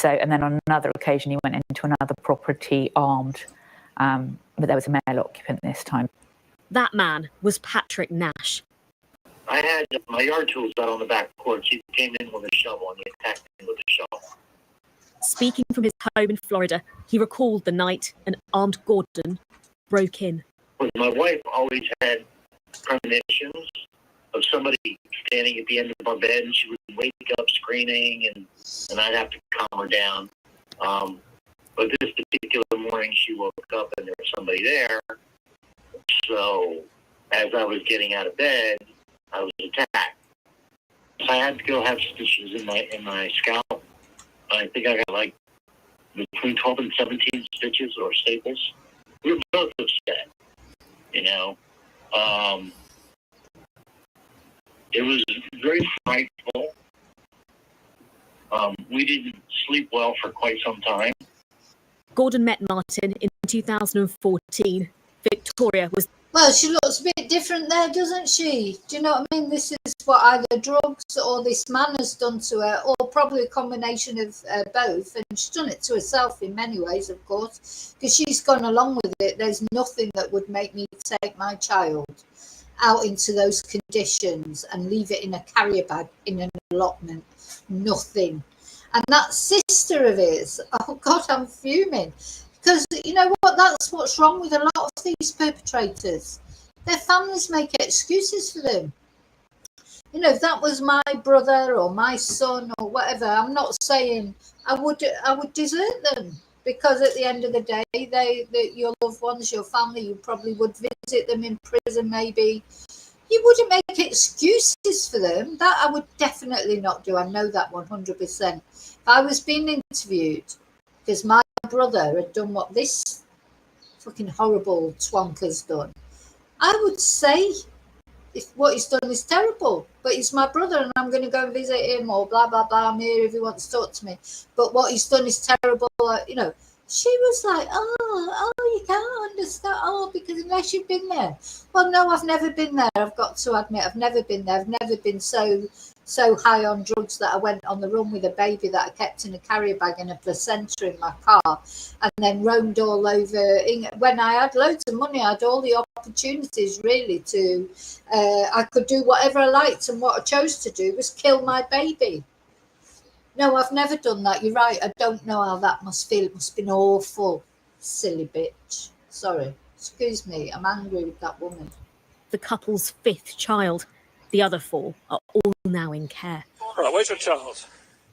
then on another occasion he went into another property armed, but there was a male occupant this time. That man was Patrick Nash. I had my yard tools out on the back porch. He came in with a shovel and he attacked me with a shovel. Speaking from his home in Florida, he recalled the night an armed Gordon broke in. My wife always had premonitions of somebody standing at the end of our bed, and she would wake up screaming, and I'd have to calm her down. But this particular morning, she woke up and there was somebody there. So as I was getting out of bed, I was attacked. So I had to go have stitches in my scalp. I think I got like between 12 and 17 stitches or staples. We were both upset, you know. It was very frightful. We didn't sleep well for quite some time. Gordon met Marten in 2014. Victoria was... Well, she looks a bit different there, doesn't she? Do you know what I mean? This is what either drugs or this man has done to her, or probably a combination of both. And she's done it to herself in many ways, of course, because she's gone along with it. There's nothing that would make me take my child out into those conditions and leave it in a carrier bag in an allotment. Nothing. And that sister of his, oh God, I'm fuming. Because you know what? That's what's wrong with a lot of these perpetrators. Their families make excuses for them. You know, if that was my brother or my son or whatever, I'm not saying I would desert them, because at the end of the day, your loved ones, your family, you probably would visit them in prison. Maybe you wouldn't make excuses for them. That I would definitely not do. I know that 100%. If I was being interviewed because my brother had done what this fucking horrible twonker's done, I would say if what he's done is terrible, but he's my brother and I'm going to go and visit him, or blah blah blah, I'm here if he wants to talk to me, but what he's done is terrible. You know, she was like, oh, you can't understand, because unless you've been there. Well, no, I've never been there. I've got to admit, I've never been there. I've never been so high on drugs that I went on the run with a baby that I kept in a carrier bag and a placenta in my car, and then roamed all over. When I had loads of money, I had all the opportunities really to, I could do whatever I liked, and what I chose to do was kill my baby. No, I've never done that. You're right. I don't know how that must feel. It must have been awful. Silly bitch. Sorry. Excuse me. I'm angry with that woman. The couple's fifth child. The other four are all now in care. Right, where's your child?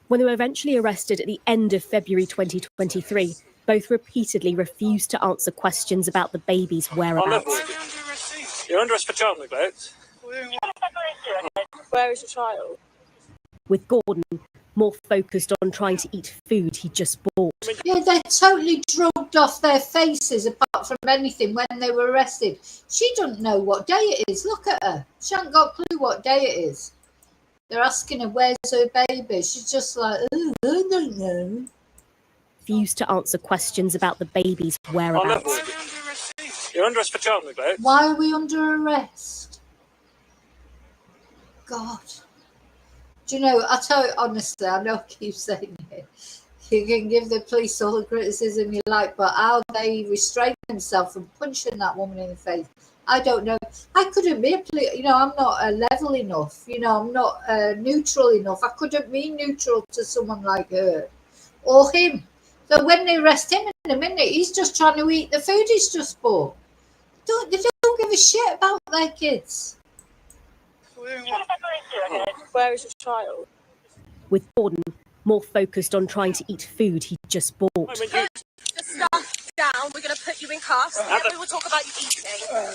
When they were eventually arrested at the end of February 2023, both repeatedly refused to answer questions about the baby's whereabouts. You're under arrest for child neglect. Where is your child? with Gordon more focused on trying to eat food he just bought. Yeah, they're totally drugged off their faces apart from anything when they were arrested. She doesn't know what day it is. Look at her. She hasn't got a clue what day it is. They're asking her, where's her baby? She's just like, oh, I don't know. Refused to answer questions about the baby's whereabouts. You're under arrest for child neglect. Why are we under arrest? God. Do you know, I tell you honestly, I know I keep saying it. You can give the police all the criticism you like, but how they restrain themselves from punching that woman in the face, I don't know. I couldn't be I'm not level enough. I'm not neutral enough. I couldn't be neutral to someone like her or him. So when they arrest him in a minute, he's just trying to eat the food he's just bought. They don't give a shit about their kids. Where is your child? With Gordon more focused on trying to eat food he just bought. Put the stuff down. We're going to put you in cuffs. And we will talk about you eating.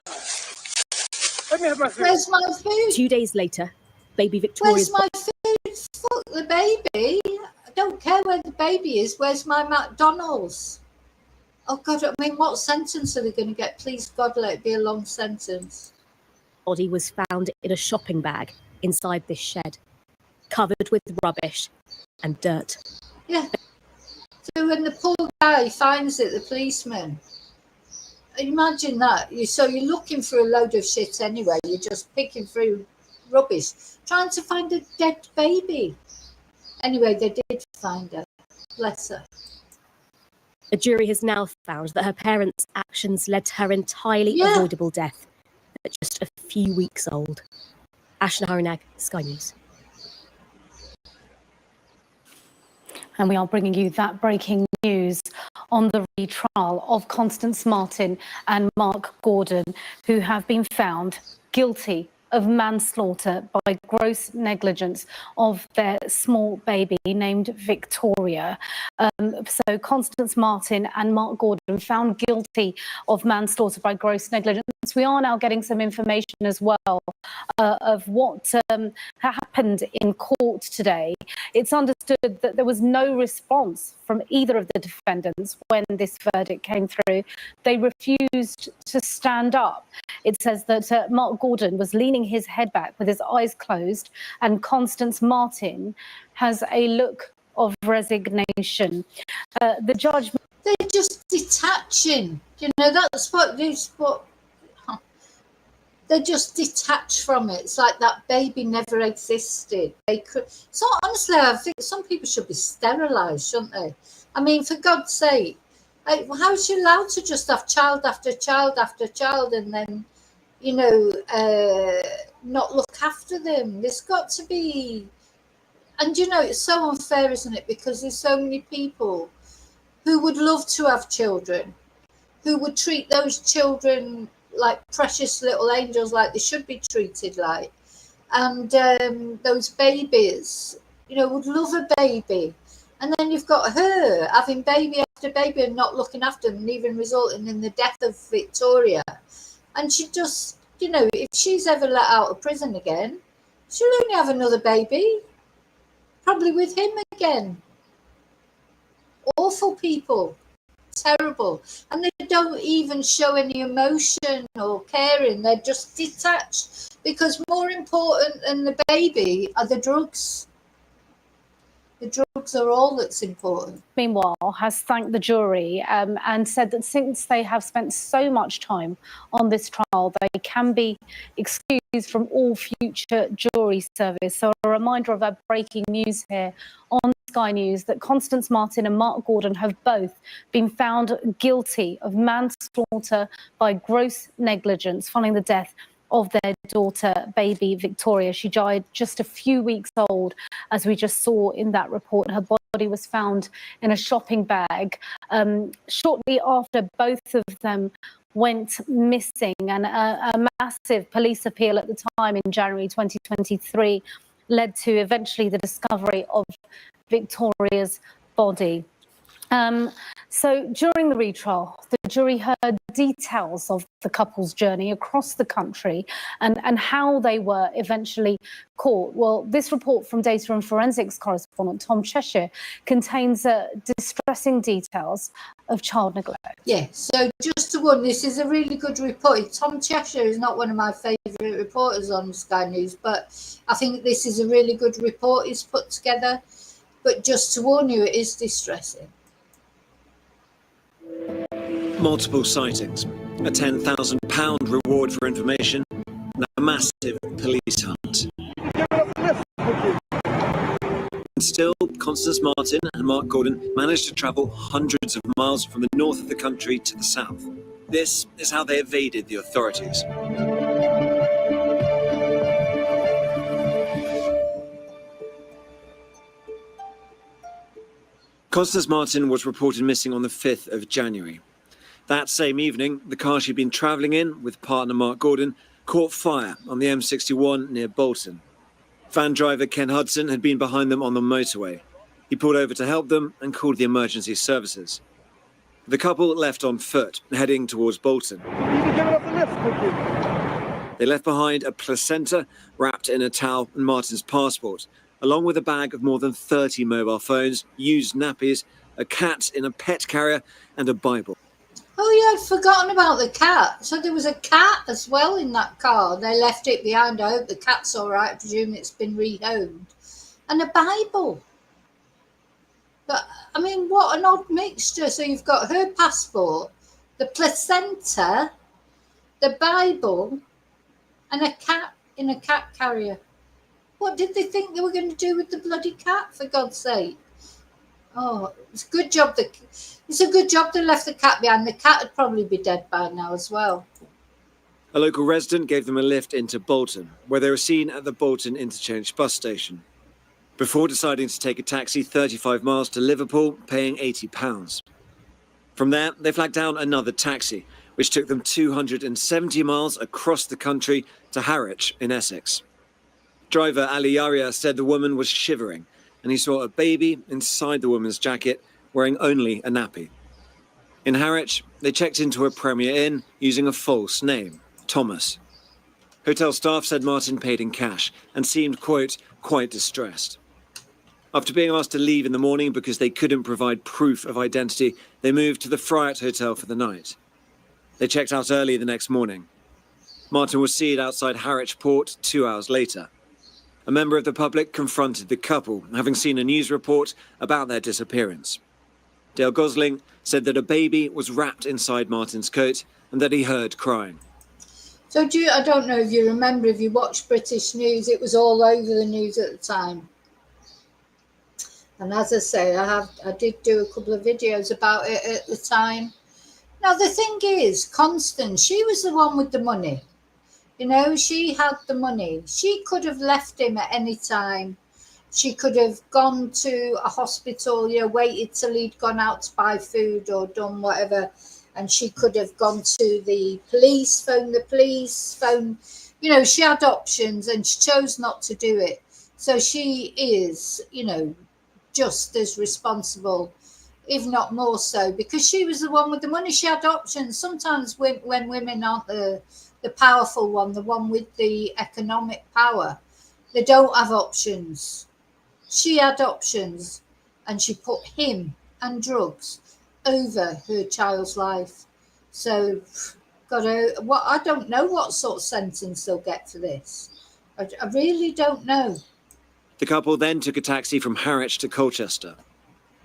Where's my food? 2 days later, baby Victoria's... Where's my food? Fuck the baby. I don't care where the baby is. Where's my McDonald's? Oh, God, I mean, what sentence are they going to get? Please, God, let it be a long sentence. Body was found in a shopping bag inside this shed, covered with rubbish and dirt. Yeah. So when the poor guy finds it, the policeman, imagine that. So you're looking for a load of shit anyway. You're just picking through rubbish, trying to find a dead baby. Anyway, they did find her. Bless her. A jury has now found that her parents' actions led to her entirely avoidable death at just a few weeks old. Ashna Harinag, Sky News. And we are bringing you that breaking news on the retrial of Constance Marten and Mark Gordon, who have been found guilty of manslaughter by gross negligence of their small baby named Victoria. So Constance Marten and Mark Gordon found guilty of manslaughter by gross negligence. We are now getting some information as well of what happened in court today. It's understood that there was no response from either of the defendants when this verdict came through. They refused to stand up. It says that Mark Gordon was leaning his head back with his eyes closed, and Constance Marten has a look of resignation. The judge... They're just detaching. That's what they're just detached from it. It's like that baby never existed. So honestly, I think some people should be sterilised, shouldn't they? I mean, for God's sake, how is she allowed to just have child after child after child and then, not look after them? There's got to be... And, it's so unfair, isn't it? Because there's so many people who would love to have children, who would treat those children like precious little angels, like they should be treated like. And those babies, would love a baby. And then you've got her having baby after baby and not looking after them, and even resulting in the death of Victoria. And she just, if she's ever let out of prison again, she'll only have another baby, probably with him again. Awful people. Terrible. And they don't even show any emotion or caring. They're just detached, because more important than the baby are the drugs. The drugs are all that's important. Meanwhile, has thanked the jury and said that since they have spent so much time on this trial, they can be excused from all future jury service. So a reminder of that breaking news here on Sky News that Constance Marten and Mark Gordon have both been found guilty of manslaughter by gross negligence following the death of their daughter, baby Victoria. She died just a few weeks old, as we just saw in that report. Her body was found in a shopping bag shortly after both of them went missing. And a massive police appeal at the time in January 2023 led to eventually the discovery of Victoria's body. So during the retrial, the jury heard details of the couple's journey across the country and how they were eventually caught. Well, this report from data and forensics correspondent Tom Cheshire contains distressing details of child neglect. Yeah, so just to warn, this is a really good report. Tom Cheshire is not one of my favourite reporters on Sky News, but I think this is a really good report he's put together. But just to warn you, it is distressing. Multiple sightings, a £10,000 reward for information, and a massive police hunt. And still, Constance Marten and Mark Gordon managed to travel hundreds of miles from the north of the country to the south. This is how they evaded the authorities. Constance Marten was reported missing on the 5th of January. That same evening, the car she'd been travelling in with partner Mark Gordon caught fire on the M61 near Bolton. Van driver Ken Hudson had been behind them on the motorway. He pulled over to help them and called the emergency services. The couple left on foot, heading towards Bolton. They left behind a placenta wrapped in a towel and Martin's passport, along with a bag of more than 30 mobile phones, used nappies, a cat in a pet carrier, and a Bible. Oh yeah, I'd forgotten about the cat. So there was a cat as well in that car. They left it behind. I hope the cat's all right. I presume it's been rehomed. And a Bible. But, I mean, what an odd mixture. So you've got her passport, the placenta, the Bible, and a cat in a cat carrier. What did they think they were going to do with the bloody cat, for God's sake? Oh, it's a good job they left the cat behind. The cat would probably be dead by now as well. A local resident gave them a lift into Bolton, where they were seen at the Bolton Interchange bus station, before deciding to take a taxi 35 miles to Liverpool, paying £80. From there, they flagged down another taxi, which took them 270 miles across the country to Harwich in Essex. Driver Ali Yaria said the woman was shivering, and he saw a baby inside the woman's jacket, wearing only a nappy. In Harwich, they checked into a Premier Inn using a false name, Thomas. Hotel staff said Marten paid in cash and seemed, quote, quite distressed. After being asked to leave in the morning because they couldn't provide proof of identity, they moved to the Friat Hotel for the night. They checked out early the next morning. Marten was seen outside Harwich Port 2 hours later. A member of the public confronted the couple, having seen a news report about their disappearance. Dale Gosling said that a baby was wrapped inside Marten's coat and that he heard crying. So I don't know if you remember, if you watched British news, it was all over the news at the time. And as I say, I did do a couple of videos about it at the time. Now, the thing is, Constance, she was the one with the money. You know, she had the money. She could have left him at any time. She could have gone to a hospital, you know, waited till he'd gone out to buy food or done whatever. And she could have gone to the police, phoned the police, you know, she had options and she chose not to do it. So she is, you know, just as responsible, if not more so, because she was the one with the money. She had options. Sometimes when women aren't the powerful one, the one with the economic power, they don't have options. She had options, and she put him and drugs over her child's life. So, I don't know what sort of sentence they'll get for this. I really don't know. The couple then took a taxi from Harwich to Colchester.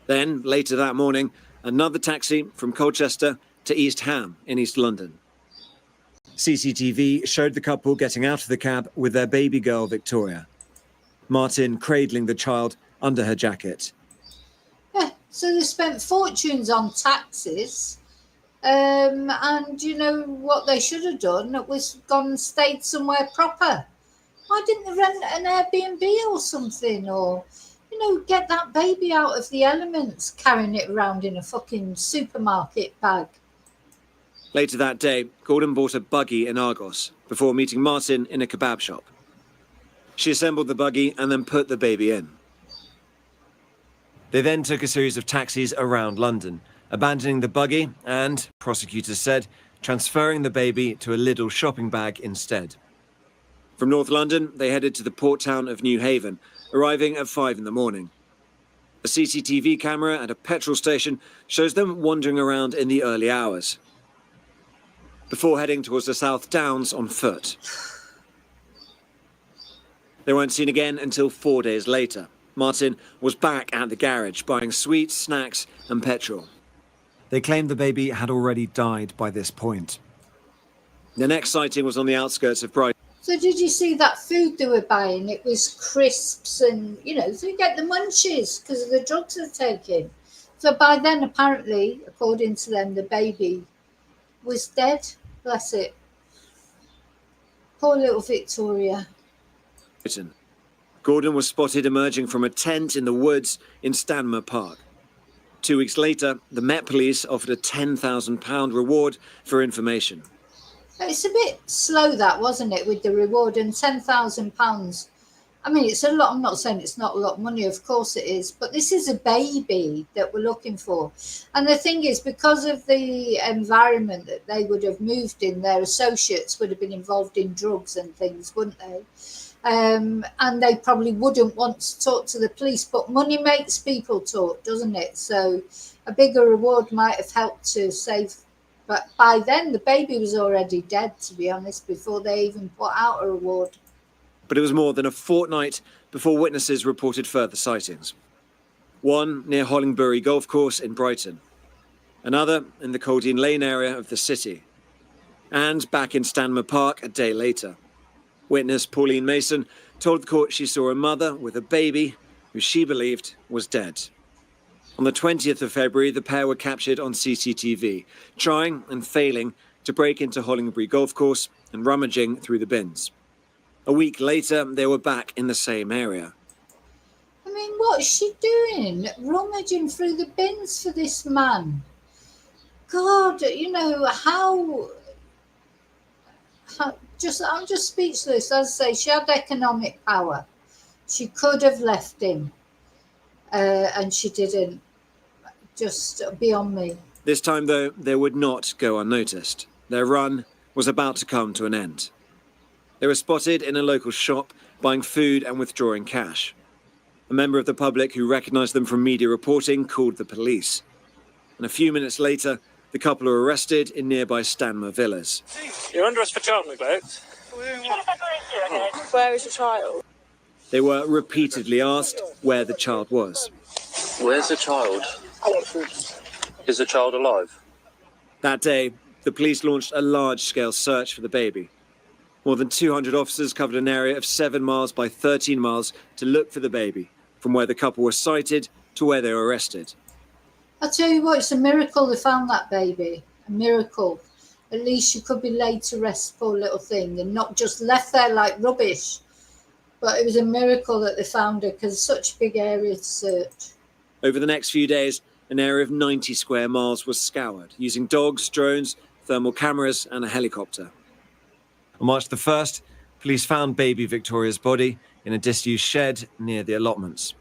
Then, later that morning, another taxi from Colchester to East Ham in East London. CCTV showed the couple getting out of the cab with their baby girl, Victoria. Marten cradling the child under her jacket. Yeah, so they spent fortunes on taxis. And, you know, what they should have done was gone and stayed somewhere proper. Why didn't they rent an Airbnb or something? Or, you know, get that baby out of the elements, carrying it around in a fucking supermarket bag. Later that day, Gordon bought a buggy in Argos before meeting Marten in a kebab shop. She assembled the buggy and then put the baby in. They then took a series of taxis around London abandoning the buggy and, prosecutors said, transferring the baby to a Lidl shopping bag instead. From North London, they headed to the port town of New Haven, arriving at 5 in the morning. A CCTV camera at a petrol station shows them wandering around in the early hours, before heading towards the South Downs on foot. They weren't seen again until 4 days later. Marten was back at the garage, buying sweets, snacks and petrol. They claimed the baby had already died by this point. The next sighting was on the outskirts of Brighton. So did you see that food they were buying? It was crisps and, so you get the munchies because of the drugs they're taking. So by then, apparently, according to them, the baby was dead. Bless it. Poor little Victoria. Gordon was spotted emerging from a tent in the woods in Stanmer Park. 2 weeks later, the Met Police offered a £10,000 reward for information. It's a bit slow, that, wasn't it, with the reward, and £10,000. I mean, it's a lot. I'm not saying it's not a lot of money, of course it is, but this is a baby that we're looking for. And the thing is, because of the environment that they would have moved in, their associates would have been involved in drugs and things, wouldn't they? And they probably wouldn't want to talk to the police, but money makes people talk, doesn't it? So a bigger reward might have helped to save. But by then, the baby was already dead, to be honest, before they even put out a reward. But it was more than a fortnight before witnesses reported further sightings. One near Hollingbury Golf Course in Brighton. Another in the Coldine Lane area of the city. And back in Stanmer Park a day later. Witness Pauline Mason told the court she saw a mother with a baby who she believed was dead. On the 20th of February, the pair were captured on CCTV, trying and failing to break into Hollingbury Golf Course and rummaging through the bins. A week later, they were back in the same area. I mean, what's she doing? Rummaging through the bins for this man? God, how I'm just speechless. As I say, she had economic power. She could have left him, and she didn't. Just beyond me. This time, though, they would not go unnoticed. Their run was about to come to an end. They were spotted in a local shop buying food and withdrawing cash. A member of the public who recognised them from media reporting called the police. And a few minutes later, the couple were arrested in nearby Stanmer Villas. You're under arrest for child neglect. Where is the child? They were repeatedly asked where the child was. Where's the child? Is the child alive? That day, the police launched a large-scale search for the baby. More than 200 officers covered an area of 7 miles by 13 miles to look for the baby, from where the couple were sighted to where they were arrested. I'll tell you what, it's a miracle they found that baby. A miracle. At least she could be laid to rest, poor little thing, and not just left there like rubbish. But it was a miracle that they found her, because it's such a big area to search. Over the next few days, an area of 90 square miles was scoured, using dogs, drones, thermal cameras and a helicopter. On March the 1st, police found baby Victoria's body in a disused shed near the allotments.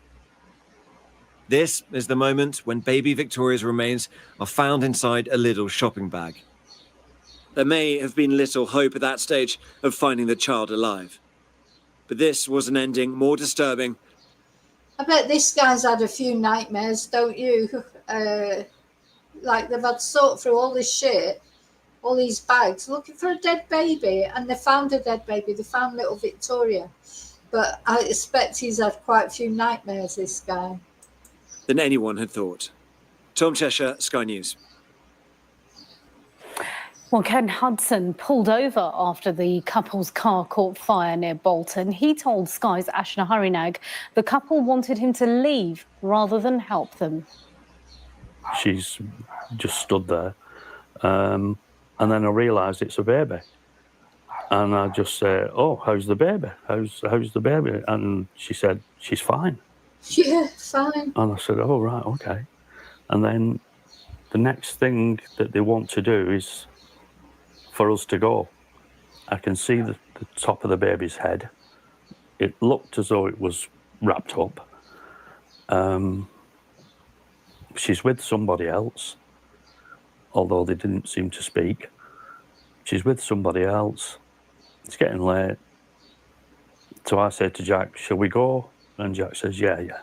This is the moment when baby Victoria's remains are found inside a Lidl shopping bag. There may have been little hope at that stage of finding the child alive. But this was an ending more disturbing. I bet this guy's had a few nightmares, don't you? Like they've had to sort through all this shit, all these bags, looking for a dead baby, and they found a dead baby. They found little Victoria. But I expect he's had quite a few nightmares, this guy. Than anyone had thought. Tom Cheshire, Sky News. Well, Ken Hudson pulled over after the couple's car caught fire near Bolton. He told Sky's Ashna Harinag the couple wanted him to leave rather than help them. She's just stood there. And then I realised it's a baby. And I just said, oh, how's the baby? How's the baby? And she said, she's fine. Yeah, fine. And I said, oh, right, okay. And then the next thing that they want to do is for us to go. I can see the top of the baby's head. It looked as though it was wrapped up. She's with somebody else. although they didn't seem to speak. She's with somebody else. It's getting late. So I said to Jack, shall we go? And Jack says, yeah.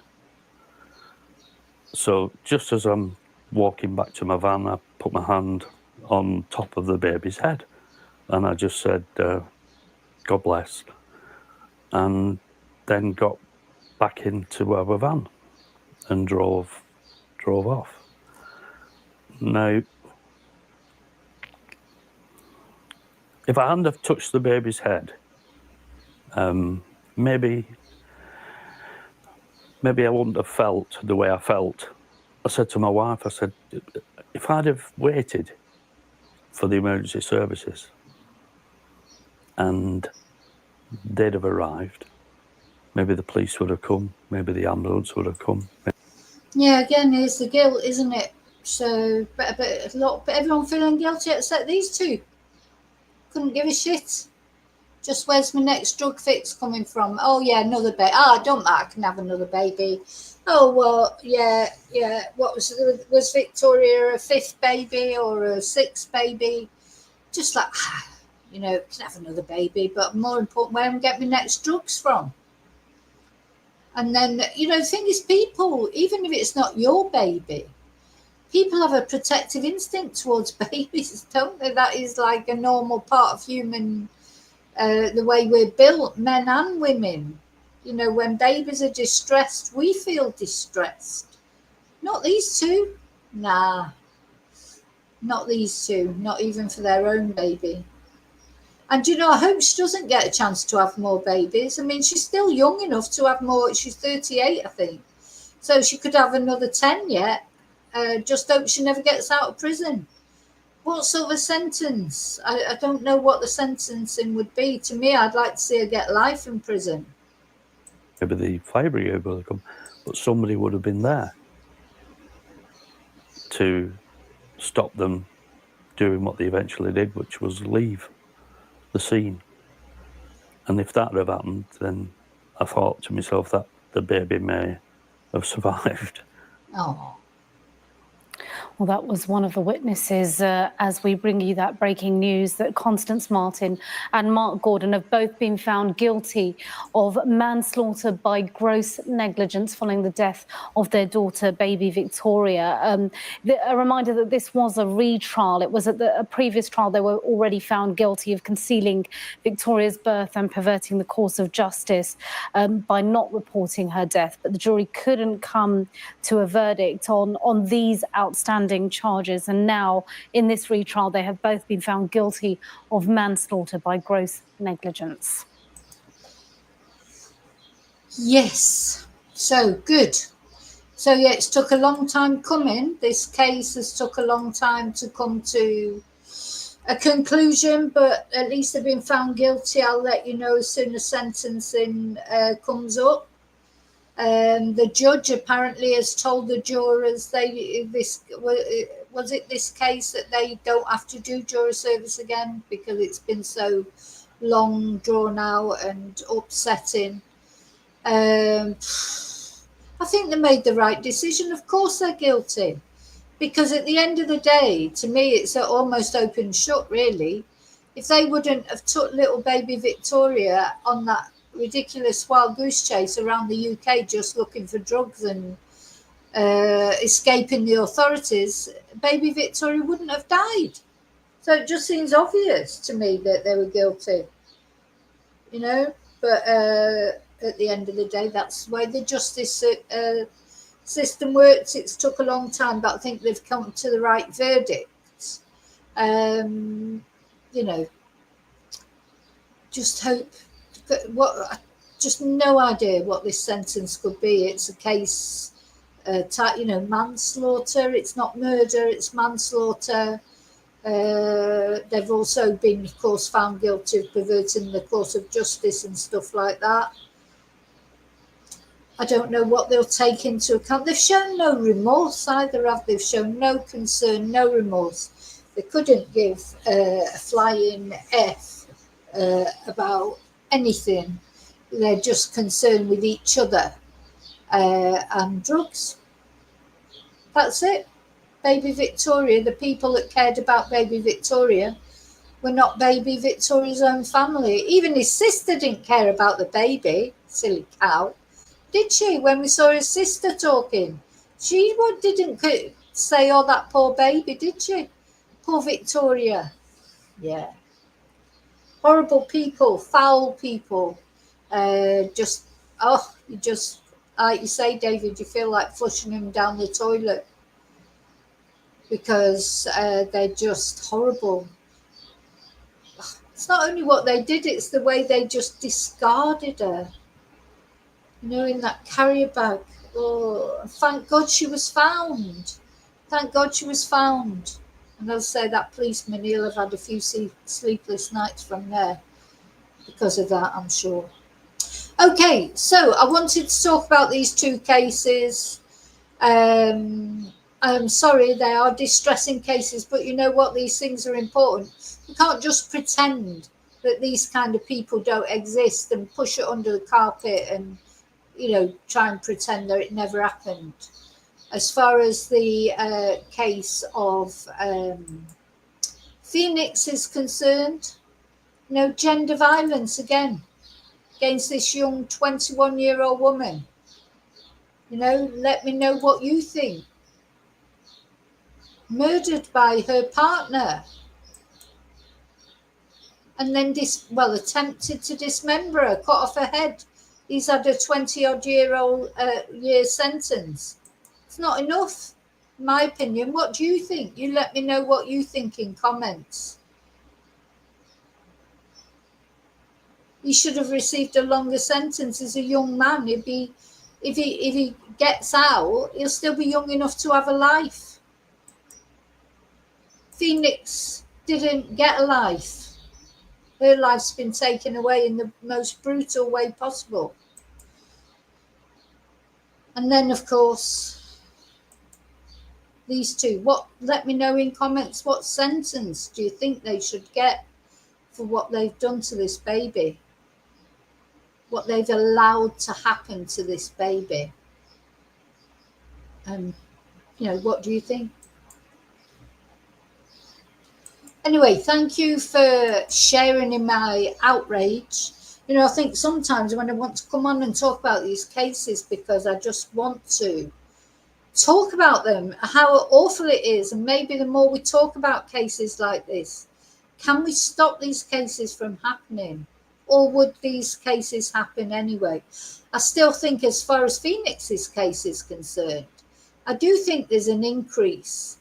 So just as I'm walking back to my van, I put my hand on top of the baby's head. And I just said, God bless. And then got back into our van and drove off. Now, if I hadn't have touched the baby's head, maybe I wouldn't have felt the way I felt. I said to my wife, I said, if I'd have waited for the emergency services and they'd have arrived, maybe the police would have come, maybe the ambulance would have come. Yeah, again, here's the guilt, isn't it? So, but everyone feeling guilty except these two. Couldn't give a shit. Just where's my next drug fix coming from? Oh yeah, another baby. Don't matter, I can have another baby. Oh well, yeah. What was Victoria a 5th baby or a 6th baby? Just like, can have another baby, but more important, where am I getting my next drugs from? And then, the thing is, people, even if it's not your baby, people have a protective instinct towards babies, don't they? That is like a normal part of human, the way we're built, men and women. When babies are distressed, we feel distressed. Not these two. Nah. Not these two. Not even for their own baby. And, I hope she doesn't get a chance to have more babies. I mean, she's still young enough to have more. She's 38, I think. So she could have another 10 yet. Just hope she never gets out of prison. What sort of a sentence? I don't know what the sentencing would be. To me, I'd like to see her get life in prison. Maybe the fire brigade would have come, but somebody would have been there to stop them doing what they eventually did, which was leave the scene. And if that had happened, then I thought to myself that the baby may have survived. Oh. Well, that was one of the witnesses as we bring you that breaking news that Constance Marten and Mark Gordon have both been found guilty of manslaughter by gross negligence following the death of their daughter, baby Victoria. A reminder that this was a retrial. It was at a previous trial they were already found guilty of concealing Victoria's birth and perverting the course of justice by not reporting her death. But the jury couldn't come to a verdict on these outstanding charges, and now in this retrial they have both been found guilty of manslaughter by gross negligence. Yes, so good. So yeah, it's took a long time coming. This case has took a long time to come to a conclusion, but at least they've been found guilty. I'll let you know as soon as sentencing comes up. The judge apparently has told the jurors was it this case that they don't have to do juror service again because it's been so long, drawn out and upsetting. I think they made the right decision. Of course they're guilty, because at the end of the day, to me, it's almost open shut, really. If they wouldn't have took little baby Victoria on that ridiculous wild goose chase around the UK just looking for drugs and escaping the authorities, baby Victoria wouldn't have died. So it just seems obvious to me that they were guilty, but at the end of the day, that's the way the justice system works. It's took a long time, but I think they've come to the right verdict. Just hope. Just no idea what this sentence could be. It's a case, manslaughter. It's not murder. It's manslaughter. They've also been, of course, found guilty of perverting the course of justice and stuff like that. I don't know what they'll take into account. They've shown no remorse either, have they? They've shown no concern, no remorse. They couldn't give a flying F about anything. They're just concerned with each other and drugs. That's it. baby Victoria, the people that cared about baby Victoria, were not baby Victoria's own family. Even his sister didn't care about the baby, silly cow. Did she? When we saw his sister talking, she didn't say, oh, that poor baby, did she? Poor Victoria. Yeah. Horrible people, foul people. You just, like you say, David, you feel like flushing them down the toilet because they're just horrible. It's not only what they did, it's the way they just discarded her. You know, in that carrier bag. Oh, thank God she was found. Thank God she was found. And I'll say that policeman, he'll have had a few sleepless nights from there because of that, I'm sure. Okay, so I wanted to talk about these two cases. I'm sorry, they are distressing cases, but you know what? These things are important. You can't just pretend that these kind of people don't exist and push it under the carpet and, you know, try and pretend that it never happened. As far as the case of Phoenix is concerned, you know, gender violence again against this young 21-year-old woman. You know, let me know what you think. Murdered by her partner. And then attempted to dismember her, cut off her head. He's had a 20-odd-year sentence. It's not enough, in my opinion. What do you think? You let me know what you think in comments. He should have received a longer sentence as a young man. If he gets out, he'll still be young enough to have a life. Phoenix didn't get a life. Her life's been taken away in the most brutal way possible. And then, of course, these two. Let me know in comments, what sentence do you think they should get for what they've done to this baby? What they've allowed to happen to this baby? And, you know, what do you think? Anyway, thank you for sharing in my outrage. You know, I think sometimes when I want to come on and talk about these cases because I just want to talk about them, how awful it is, and maybe the more we talk about cases like this, can we stop these cases from happening? Or would these cases happen anyway? I still think as far as Phoenix's case is concerned, I do think there's an increase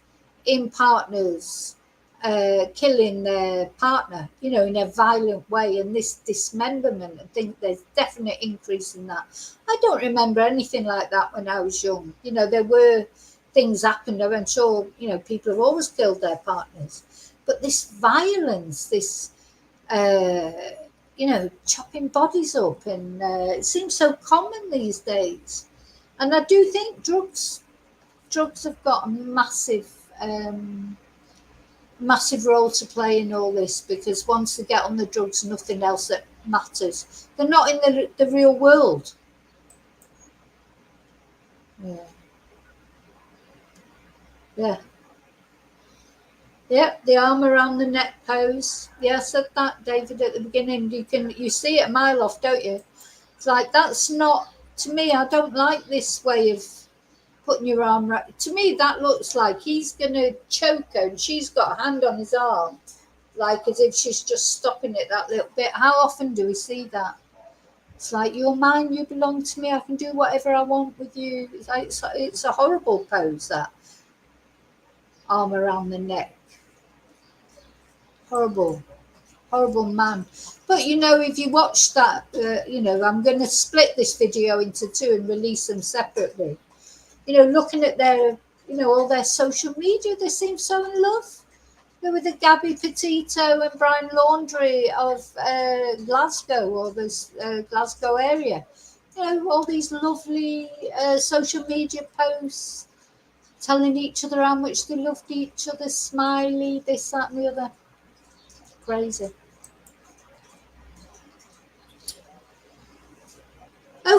in partners killing their partner, you know, in a violent way, and this dismemberment, I think there's definite increase in that. I don't remember anything like that when I was young. You know, there were things happened, I'm sure, you know, people have always killed their partners, but this violence, this you know, chopping bodies up, and it seems so common these days. And I do think drugs have got a massive role to play in all this, because once they get on the drugs, nothing else that matters. They're not in the real world. Yeah. Yep, the arm around the neck pose. Yeah, I said that, David, at the beginning. You see it a mile off, don't you? It's like, that's not, to me, I don't like this way of putting your arm right. To me, that looks like he's going to choke her and she's got a hand on his arm, like as if she's just stopping it that little bit. How often do we see that? It's like, you're mine, you belong to me, I can do whatever I want with you. It's like, it's a horrible pose, that arm around the neck. Horrible man. But you know, if you watch that, you know, I'm going to split this video into two and release them separately. You know, looking at their, you know, all their social media, they seem so in love. You know, with the Gabby Petito and Brian Laundrie of Glasgow, or this Glasgow area. You know, all these lovely social media posts telling each other how much they loved each other, smiley, this, that and the other. Crazy.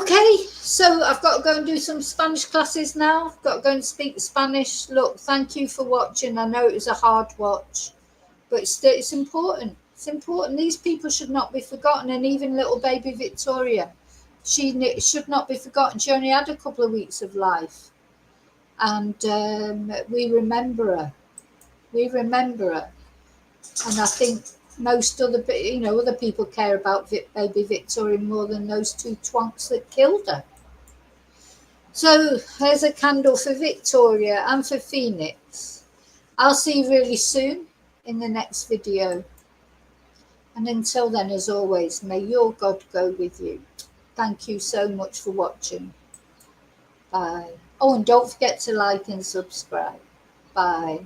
Okay, so I've got to go and do some Spanish classes now. I've got to go and speak Spanish. Look, thank you for watching. I know it was a hard watch, but it's important. It's important. These people should not be forgotten, and even little baby Victoria, she should not be forgotten. She only had a couple of weeks of life, and we remember her. We remember her, and I think most other people care about baby Victoria more than those two twonks that killed her. So there's a candle for Victoria and for Phoenix. I'll see you really soon in the next video. And until then, as always, may your God go with you. Thank you so much for watching. Bye. Oh, and don't forget to like and subscribe. Bye.